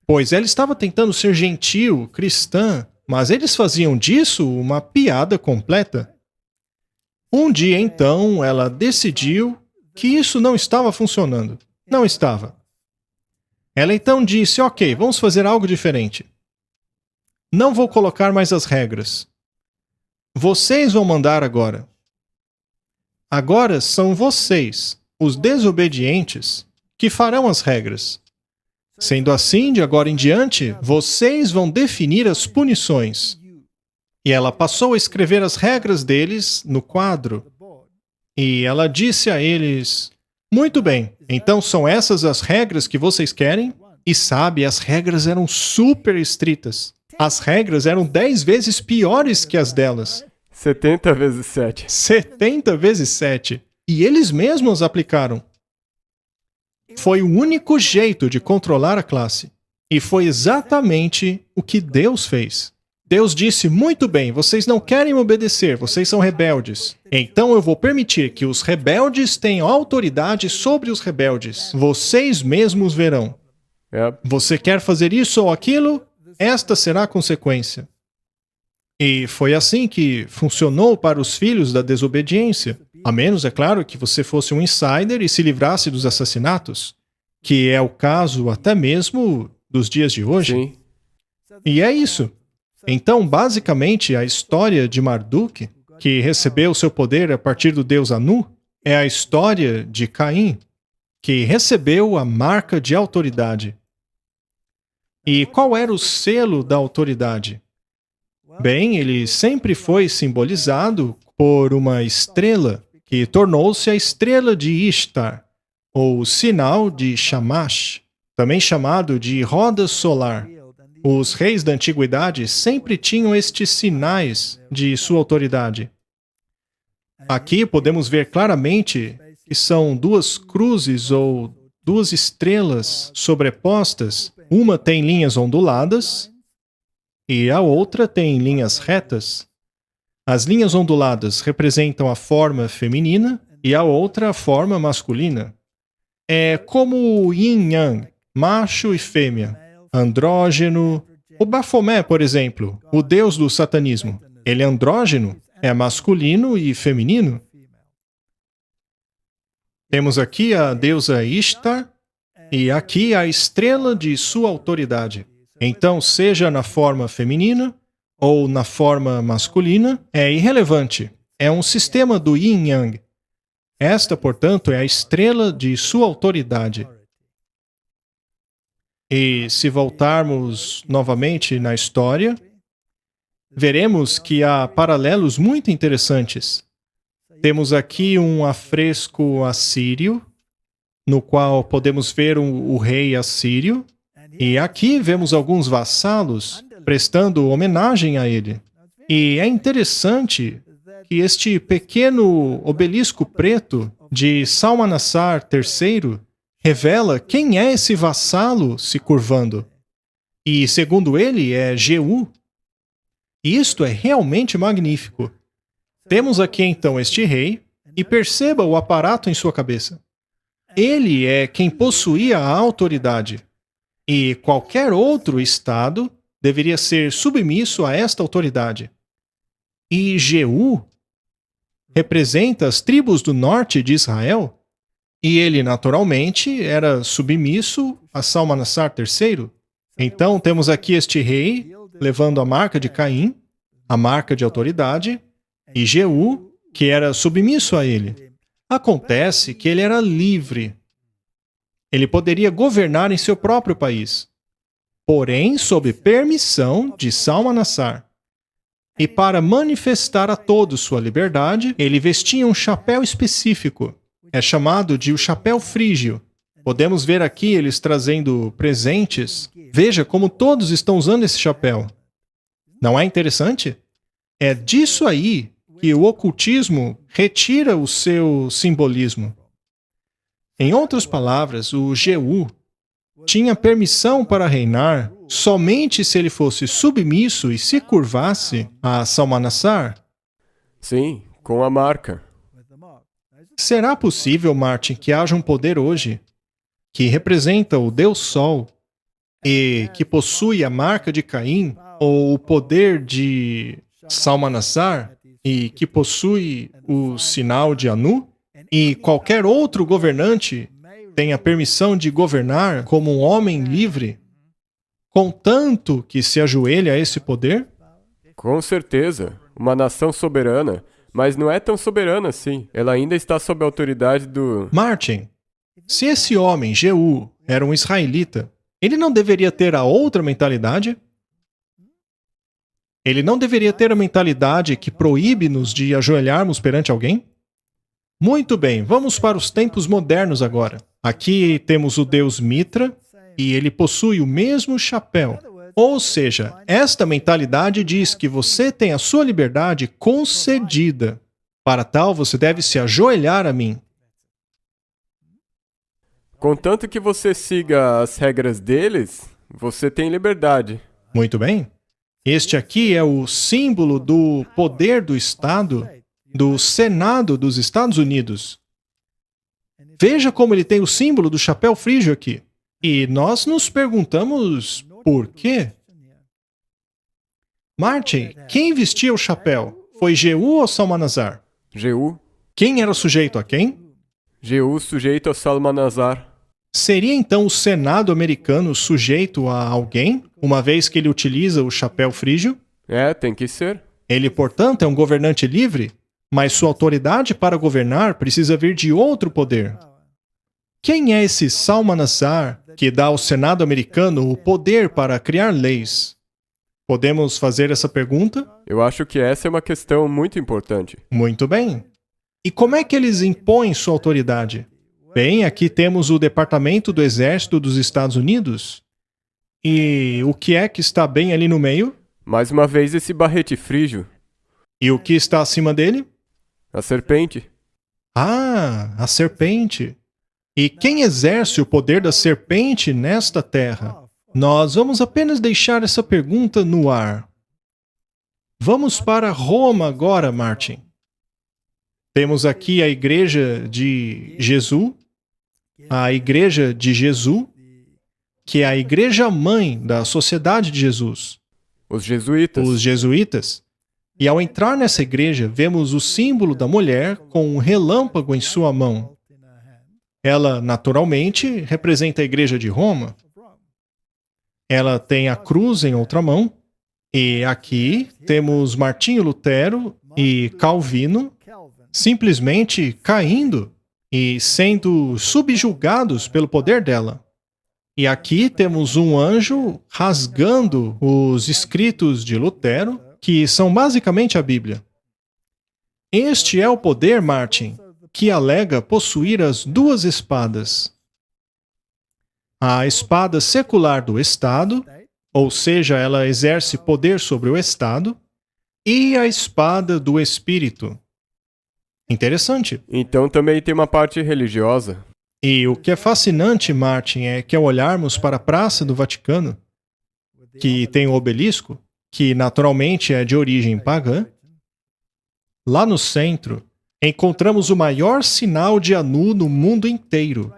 Pois ela estava tentando ser gentil, cristã, mas eles faziam disso uma piada completa. Um dia, então, ela decidiu que isso não estava funcionando. Não estava. Ela então disse, ok, vamos fazer algo diferente. Não vou colocar mais as regras. Vocês vão mandar agora. Agora são vocês, os desobedientes, que farão as regras. Sendo assim, de agora em diante, vocês vão definir as punições. E ela passou a escrever as regras deles no quadro. E ela disse a eles, muito bem, então são essas as regras que vocês querem? E sabe, as regras eram super estritas. As regras eram 10 vezes piores que as delas. 70 vezes 7. 70 vezes 7. E eles mesmos aplicaram. Foi o único jeito de controlar a classe. E foi exatamente o que Deus fez. Deus disse, muito bem, vocês não querem obedecer, vocês são rebeldes. Então eu vou permitir que os rebeldes tenham autoridade sobre os rebeldes. Vocês mesmos verão. Você quer fazer isso ou aquilo? Esta será a consequência. E foi assim que funcionou para os filhos da desobediência. A menos, é claro, que você fosse um insider e se livrasse dos assassinatos, que é o caso até mesmo dos dias de hoje. Sim. E é isso. Então, basicamente, a história de Marduk, que recebeu seu poder a partir do deus Anu, é a história de Caim, que recebeu a marca de autoridade. E qual era o selo da autoridade? Bem, ele sempre foi simbolizado por uma estrela, que tornou-se a estrela de Ishtar, ou sinal de Shamash, também chamado de roda solar. Os reis da antiguidade sempre tinham estes sinais de sua autoridade. Aqui podemos ver claramente que são 2 cruzes ou 2 estrelas sobrepostas. Uma tem linhas onduladas e a outra tem linhas retas. As linhas onduladas representam a forma feminina e a outra a forma masculina. É como o yin-yang, macho e fêmea, andrógeno. O Baphomet, por exemplo, o deus do satanismo, ele é andrógeno, é masculino e feminino. Temos aqui a deusa Ishtar e aqui a estrela de sua autoridade. Então, seja na forma feminina ou na forma masculina, é irrelevante. É um sistema do yin-yang. Esta, portanto, é a estrela de sua autoridade. E se voltarmos novamente na história, veremos que há paralelos muito interessantes. Temos aqui um afresco assírio, no qual podemos ver o rei assírio. E aqui vemos alguns vassalos prestando homenagem a ele. E é interessante que este pequeno obelisco preto de Salmanassar III revela quem é esse vassalo se curvando. E, segundo ele, é Jeú. E isto é realmente magnífico. Temos aqui então este rei, e perceba o aparato em sua cabeça. Ele é quem possuía a autoridade. E qualquer outro estado deveria ser submisso a esta autoridade. E Jeú representa as tribos do norte de Israel, e ele, naturalmente, era submisso a Salmanassar III. Então, temos aqui este rei levando a marca de Caim, a marca de autoridade, e Jeú, que era submisso a ele. Acontece que ele era livre. Ele poderia governar em seu próprio país, porém sob permissão de Salmanassar. E para manifestar a todos sua liberdade, ele vestia um chapéu específico. É chamado de o chapéu frígio. Podemos ver aqui eles trazendo presentes. Veja como todos estão usando esse chapéu. Não é interessante? É disso aí que o ocultismo retira o seu simbolismo. Em outras palavras, o Jeú tinha permissão para reinar somente se ele fosse submisso e se curvasse a Salmanassar. Sim, com a marca. Será possível, Martin, que haja um poder hoje que representa o Deus Sol e que possui a marca de Caim, ou o poder de Salmanassar e que possui o sinal de Anu, e qualquer outro governante tem a permissão de governar como um homem livre, contanto que se ajoelhe a esse poder? Com certeza, uma nação soberana, mas não é tão soberana assim. Ela ainda está sob a autoridade do... Martin, se esse homem, Jeú, era um israelita, ele não deveria ter a outra mentalidade? Ele não deveria ter a mentalidade que proíbe-nos de ajoelharmos perante alguém? Muito bem, vamos para os tempos modernos agora. Aqui temos o deus Mitra, e ele possui o mesmo chapéu. Ou seja, esta mentalidade diz que você tem a sua liberdade concedida. Para tal, você deve se ajoelhar a mim. Contanto que você siga as regras deles, você tem liberdade. Muito bem. Este aqui é o símbolo do poder do Estado, do Senado dos Estados Unidos. Veja como ele tem o símbolo do chapéu frígio aqui. E nós nos perguntamos por quê? Martin, quem vestia o chapéu? Foi Jeú ou Salmanassar? Jeú. Quem era sujeito a quem? Jeú sujeito a Salmanasar. Seria então o Senado americano sujeito a alguém, uma vez que ele utiliza o chapéu frígio? É, tem que ser. Ele, portanto, é um governante livre, mas sua autoridade para governar precisa vir de outro poder. Quem é esse Salmanassar que dá ao Senado americano o poder para criar leis? Podemos fazer essa pergunta? Eu acho que essa é uma questão muito importante. Muito bem. E como é que eles impõem sua autoridade? Bem, aqui temos o Departamento do Exército dos Estados Unidos. E o que é que está bem ali no meio? Mais uma vez esse barrete frígio. E o que está acima dele? A serpente. Ah, a serpente. E quem exerce o poder da serpente nesta terra? Nós vamos apenas deixar essa pergunta no ar. Vamos para Roma agora, Martin. Temos aqui a Igreja de Jesus, a Igreja de Jesus, que é a igreja-mãe da Sociedade de Jesus. Os jesuítas. Os jesuítas. E ao entrar nessa igreja, vemos o símbolo da mulher com um relâmpago em sua mão. Ela, naturalmente, representa a Igreja de Roma. Ela tem a cruz em outra mão. E aqui temos Martinho Lutero e Calvino simplesmente caindo e sendo subjugados pelo poder dela. E aqui temos um anjo rasgando os escritos de Lutero, que são basicamente a Bíblia. Este é o poder, Martin, que alega possuir as duas espadas. A espada secular do Estado, ou seja, ela exerce poder sobre o Estado, e a espada do Espírito. Interessante. Então também tem uma parte religiosa. E o que é fascinante, Martin, é que ao olharmos para a Praça do Vaticano, que tem o obelisco, que naturalmente é de origem pagã, lá no centro, encontramos o maior sinal de Anu no mundo inteiro.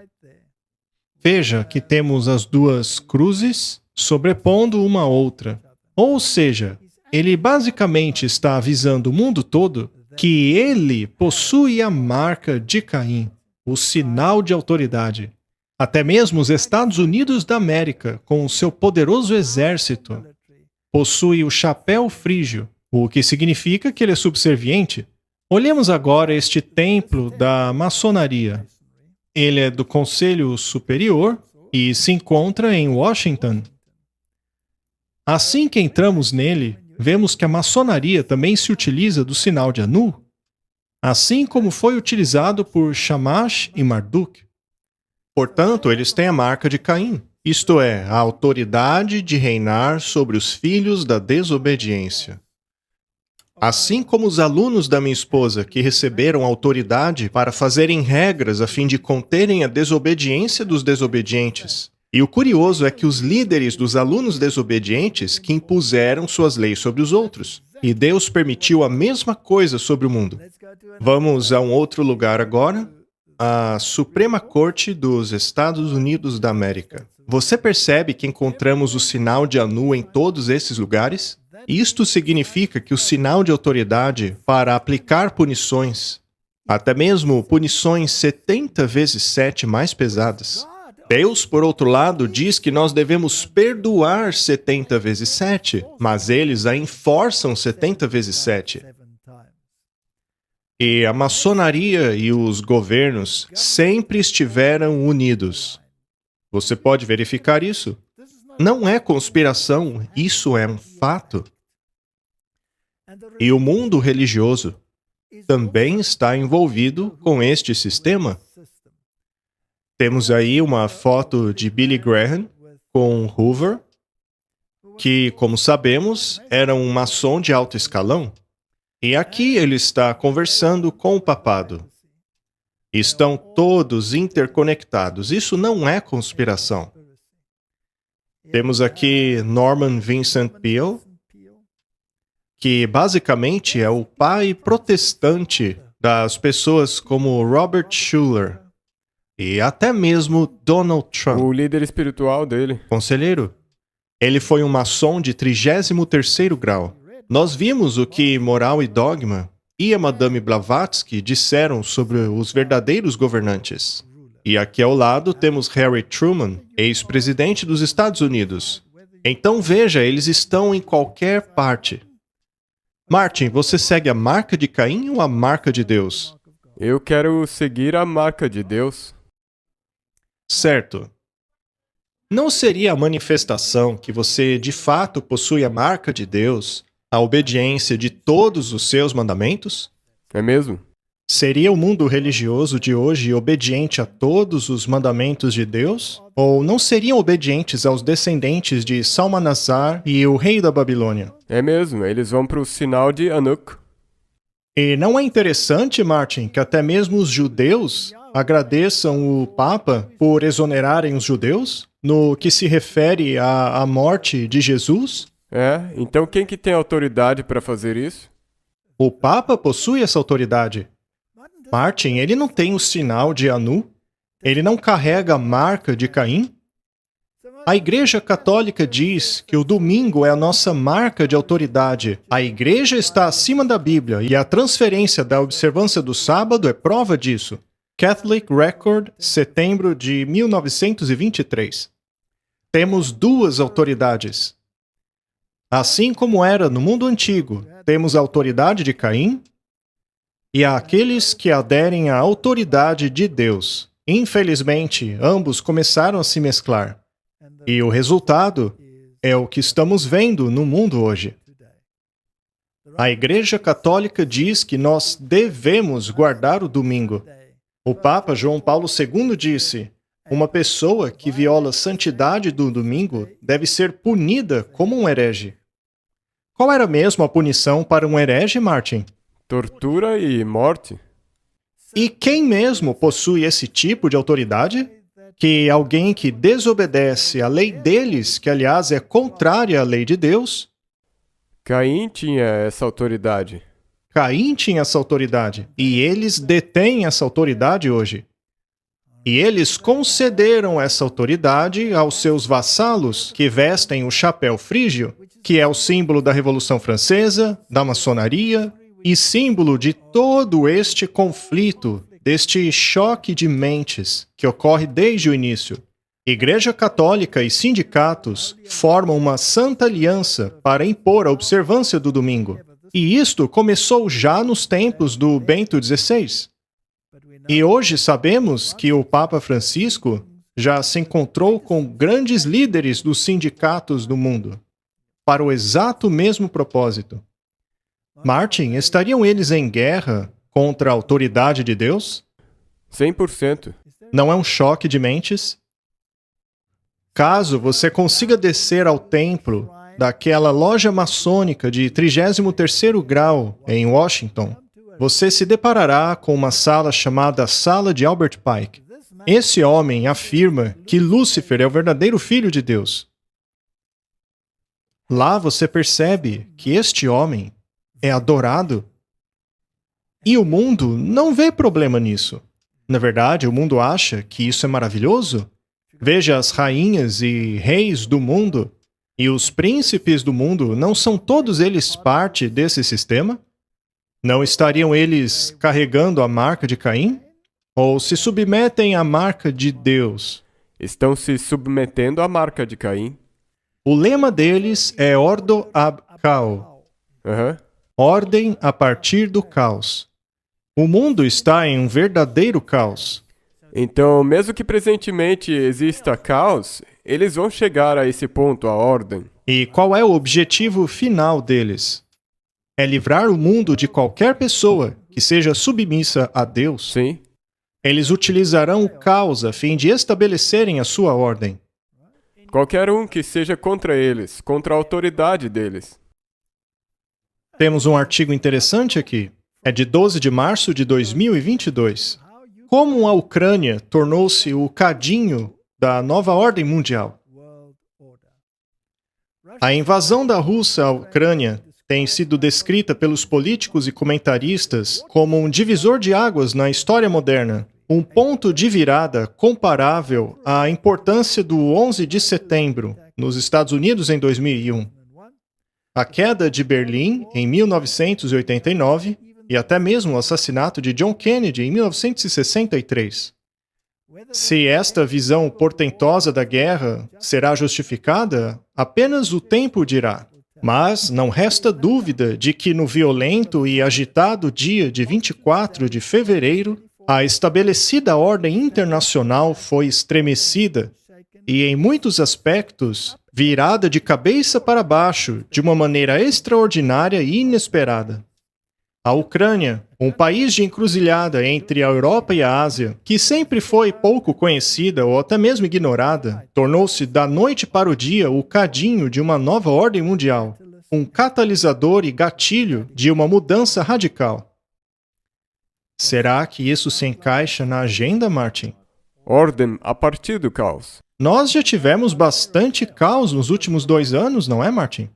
Veja que temos as duas cruzes sobrepondo uma outra. Ou seja, ele basicamente está avisando o mundo todo que ele possui a marca de Caim, o sinal de autoridade. Até mesmo os Estados Unidos da América, com o seu poderoso exército, possui o chapéu frígio, o que significa que ele é subserviente. Olhemos agora este templo da maçonaria. Ele é do Conselho Superior e se encontra em Washington. Assim que entramos nele, vemos que a maçonaria também se utiliza do sinal de Anu, assim como foi utilizado por Shamash e Marduk. Portanto, eles têm a marca de Caim, isto é, a autoridade de reinar sobre os filhos da desobediência. Assim como os alunos da minha esposa, que receberam autoridade para fazerem regras a fim de conterem a desobediência dos desobedientes. E o curioso é que os líderes dos alunos desobedientes que impuseram suas leis sobre os outros. E Deus permitiu a mesma coisa sobre o mundo. Vamos a um outro lugar agora, a Suprema Corte dos Estados Unidos da América. Você percebe que encontramos o sinal de Anu em todos esses lugares? Isto significa que o sinal de autoridade para aplicar punições, até mesmo punições 70 vezes 7 mais pesadas. Deus, por outro lado, diz que nós devemos perdoar 70 vezes 7, mas eles a enforçam 70 vezes 7. E a maçonaria e os governos sempre estiveram unidos. Você pode verificar isso? Não é conspiração, isso é um fato. E o mundo religioso também está envolvido com este sistema. Temos aí uma foto de Billy Graham com Hoover, que, como sabemos, era um maçom de alto escalão. E aqui ele está conversando com o papado. Estão todos interconectados. Isso não é conspiração. Temos aqui Norman Vincent Peale, que basicamente é o pai protestante das pessoas como Robert Schuller e até mesmo Donald Trump. O líder espiritual dele. Conselheiro, ele foi um maçom de 33º grau. Nós vimos o que Moral e Dogma e a Madame Blavatsky disseram sobre os verdadeiros governantes. E aqui ao lado temos Harry Truman, ex-presidente dos Estados Unidos. Então veja, eles estão em qualquer parte. Martin, você segue a marca de Caim ou a marca de Deus? Eu quero seguir a marca de Deus. Certo. Não seria a manifestação que você de fato possui a marca de Deus, a obediência de todos os seus mandamentos? É mesmo? Seria o mundo religioso de hoje obediente a todos os mandamentos de Deus? Ou não seriam obedientes aos descendentes de Salmanasar e o rei da Babilônia? É mesmo, eles vão para o sinal de Anuk. E não é interessante, Martin, que até mesmo os judeus agradeçam o Papa por exonerarem os judeus no que se refere à morte de Jesus? É, então quem que tem autoridade para fazer isso? O Papa possui essa autoridade. Martin, ele não tem o sinal de Anu? Ele não carrega a marca de Caim? A Igreja Católica diz que o domingo é a nossa marca de autoridade. A Igreja está acima da Bíblia e a transferência da observância do sábado é prova disso. Catholic Record, setembro de 1923. Temos duas autoridades. Assim como era no mundo antigo, temos a autoridade de Caim e há aqueles que aderem à autoridade de Deus. Infelizmente, ambos começaram a se mesclar. E o resultado é o que estamos vendo no mundo hoje. A Igreja Católica diz que nós devemos guardar o domingo. O Papa João Paulo II disse: uma pessoa que viola a santidade do domingo deve ser punida como um herege. Qual era mesmo a punição para um herege, Martin? Tortura e morte? E quem mesmo possui esse tipo de autoridade? Que alguém que desobedece à lei deles, que aliás é contrária à lei de Deus. Caim tinha essa autoridade. Caim tinha essa autoridade, e eles detêm essa autoridade hoje. E eles concederam essa autoridade aos seus vassalos, que vestem o chapéu frígio, que é o símbolo da Revolução Francesa, da maçonaria, e símbolo de todo este conflito, deste choque de mentes que ocorre desde o início. Igreja Católica e sindicatos formam uma santa aliança para impor a observância do domingo. E isto começou já nos tempos do Bento XVI. E hoje sabemos que o Papa Francisco já se encontrou com grandes líderes dos sindicatos do mundo, para o exato mesmo propósito. Martin, estariam eles em guerra contra a autoridade de Deus? 100%. Não é um choque de mentes? Caso você consiga descer ao templo daquela loja maçônica de 33º grau em Washington, você se deparará com uma sala chamada Sala de Albert Pike. Esse homem afirma que Lúcifer é o verdadeiro Filho de Deus. Lá você percebe que este homem é adorado. E o mundo não vê problema nisso. Na verdade, o mundo acha que isso é maravilhoso. Veja as rainhas e reis do mundo e os príncipes do mundo, não são todos eles parte desse sistema? Não estariam eles carregando a marca de Caim? Ou se submetem à marca de Deus? Estão se submetendo à marca de Caim. O lema deles é Ordo ab Cao. Ordem a partir do caos. O mundo está em um verdadeiro caos. Então, mesmo que presentemente exista caos, eles vão chegar a esse ponto, a ordem. E qual é o objetivo final deles? É livrar o mundo de qualquer pessoa que seja submissa a Deus. Sim. Eles utilizarão o caos a fim de estabelecerem a sua ordem. Qualquer um que seja contra eles, contra a autoridade deles. Temos um artigo interessante aqui. É de 12 de março de 2022. Como a Ucrânia tornou-se o cadinho da nova ordem mundial. A invasão da Rússia à Ucrânia tem sido descrita pelos políticos e comentaristas como um divisor de águas na história moderna, um ponto de virada comparável à importância do 11 de setembro, nos Estados Unidos em 2001. A queda de Berlim em 1989 e até mesmo o assassinato de John Kennedy em 1963. Se esta visão portentosa da guerra será justificada, apenas o tempo dirá. Mas não resta dúvida de que no violento e agitado dia de 24 de fevereiro, a estabelecida ordem internacional foi estremecida e, em muitos aspectos, virada de cabeça para baixo de uma maneira extraordinária e inesperada. A Ucrânia, um país de encruzilhada entre a Europa e a Ásia, que sempre foi pouco conhecida ou até mesmo ignorada, tornou-se da noite para o dia o cadinho de uma nova ordem mundial, um catalisador e gatilho de uma mudança radical. Será que isso se encaixa na agenda, Martin? Ordem a partir do caos. Nós já tivemos bastante caos nos últimos 2 anos, não é, Martin?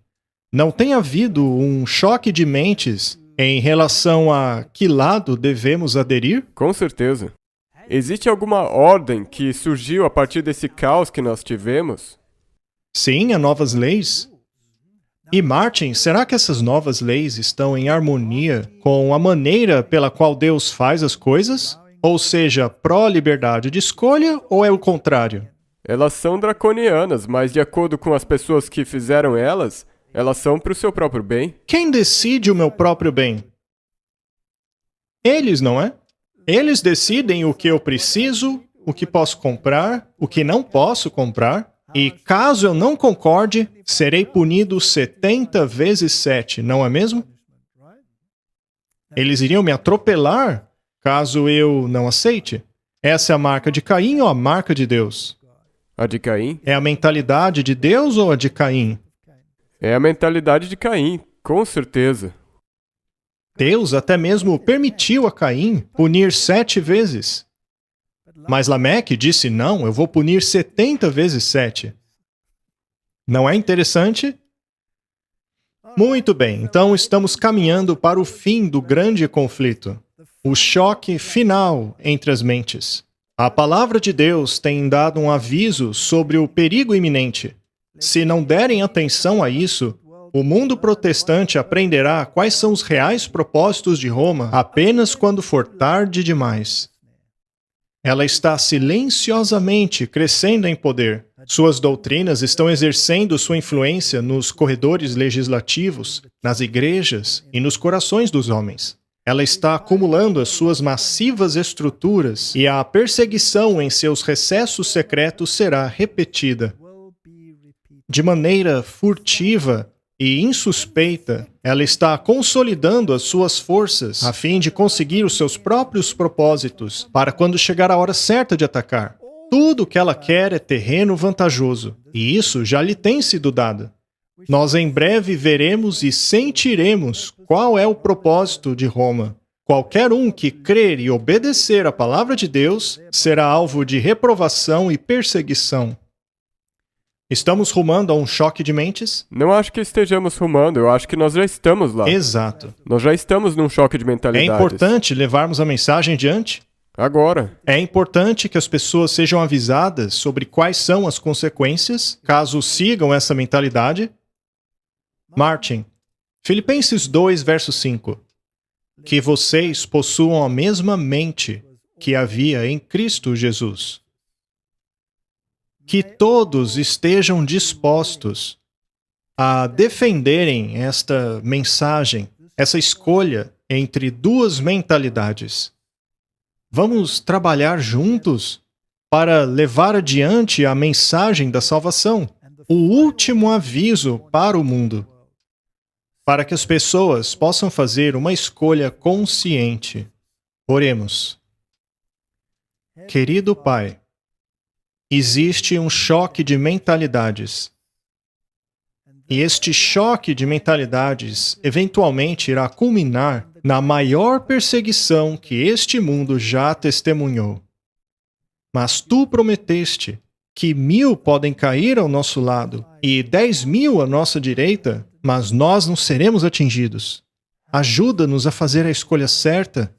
Não tem havido um choque de mentes em relação a que lado devemos aderir? Com certeza. Existe alguma ordem que surgiu a partir desse caos que nós tivemos? Sim, há novas leis. E Martin, será que essas novas leis estão em harmonia com a maneira pela qual Deus faz as coisas? Ou seja, pró-liberdade de escolha ou é o contrário? Elas são draconianas, mas de acordo com as pessoas que fizeram elas são para o seu próprio bem. Quem decide o meu próprio bem? Eles, não é? Eles decidem o que eu preciso, o que posso comprar, o que não posso comprar. E caso eu não concorde, serei punido 70 vezes 7, não é mesmo? Eles iriam me atropelar caso eu não aceite. Essa é a marca de Caim ou a marca de Deus? A de Caim? É a mentalidade de Deus ou a de Caim? É a mentalidade de Caim, com certeza. Deus até mesmo permitiu a Caim punir 7 vezes. Mas Lameque disse, não, eu vou punir 70 vezes 7. Não é interessante? Muito bem, então estamos caminhando para o fim do grande conflito. O choque final entre as mentes. A palavra de Deus tem dado um aviso sobre o perigo iminente. Se não derem atenção a isso, o mundo protestante aprenderá quais são os reais propósitos de Roma apenas quando for tarde demais. Ela está silenciosamente crescendo em poder. Suas doutrinas estão exercendo sua influência nos corredores legislativos, nas igrejas e nos corações dos homens. Ela está acumulando as suas massivas estruturas e a perseguição em seus recessos secretos será repetida. De maneira furtiva e insuspeita, ela está consolidando as suas forças a fim de conseguir os seus próprios propósitos para quando chegar a hora certa de atacar. Tudo o que ela quer é terreno vantajoso, e isso já lhe tem sido dado. Nós em breve veremos e sentiremos qual é o propósito de Roma. Qualquer um que crer e obedecer à palavra de Deus será alvo de reprovação e perseguição. Estamos rumando a um choque de mentes? Não acho que estejamos rumando, eu acho que nós já estamos lá. Exato. Nós já estamos num choque de É mentalidades. importante levarmos a mensagem adiante? Agora. É importante que as pessoas sejam avisadas sobre quais são as consequências caso sigam essa mentalidade? Martin, Filipenses 2, verso 5. Que vocês possuam a mesma mente que havia em Cristo Jesus. Que todos estejam dispostos a defenderem esta mensagem, essa escolha entre duas mentalidades. Vamos trabalhar juntos para levar adiante a mensagem da salvação, o último aviso para o mundo, para que as pessoas possam fazer uma escolha consciente. Oremos. Querido Pai, existe um choque de mentalidades. E este choque de mentalidades eventualmente irá culminar na maior perseguição que este mundo já testemunhou. Mas tu prometeste que 1000 podem cair ao nosso lado e 10.000 à nossa direita, mas nós não seremos atingidos. Ajuda-nos a fazer a escolha certa,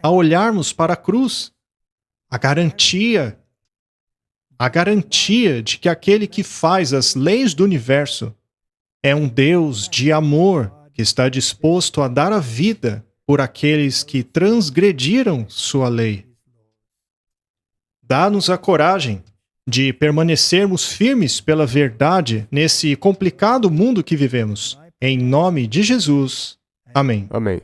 a olharmos para a cruz, a garantia de que aquele que faz as leis do universo é um Deus de amor que está disposto a dar a vida por aqueles que transgrediram sua lei. Dá-nos a coragem de permanecermos firmes pela verdade nesse complicado mundo que vivemos. Em nome de Jesus. Amém. Amém.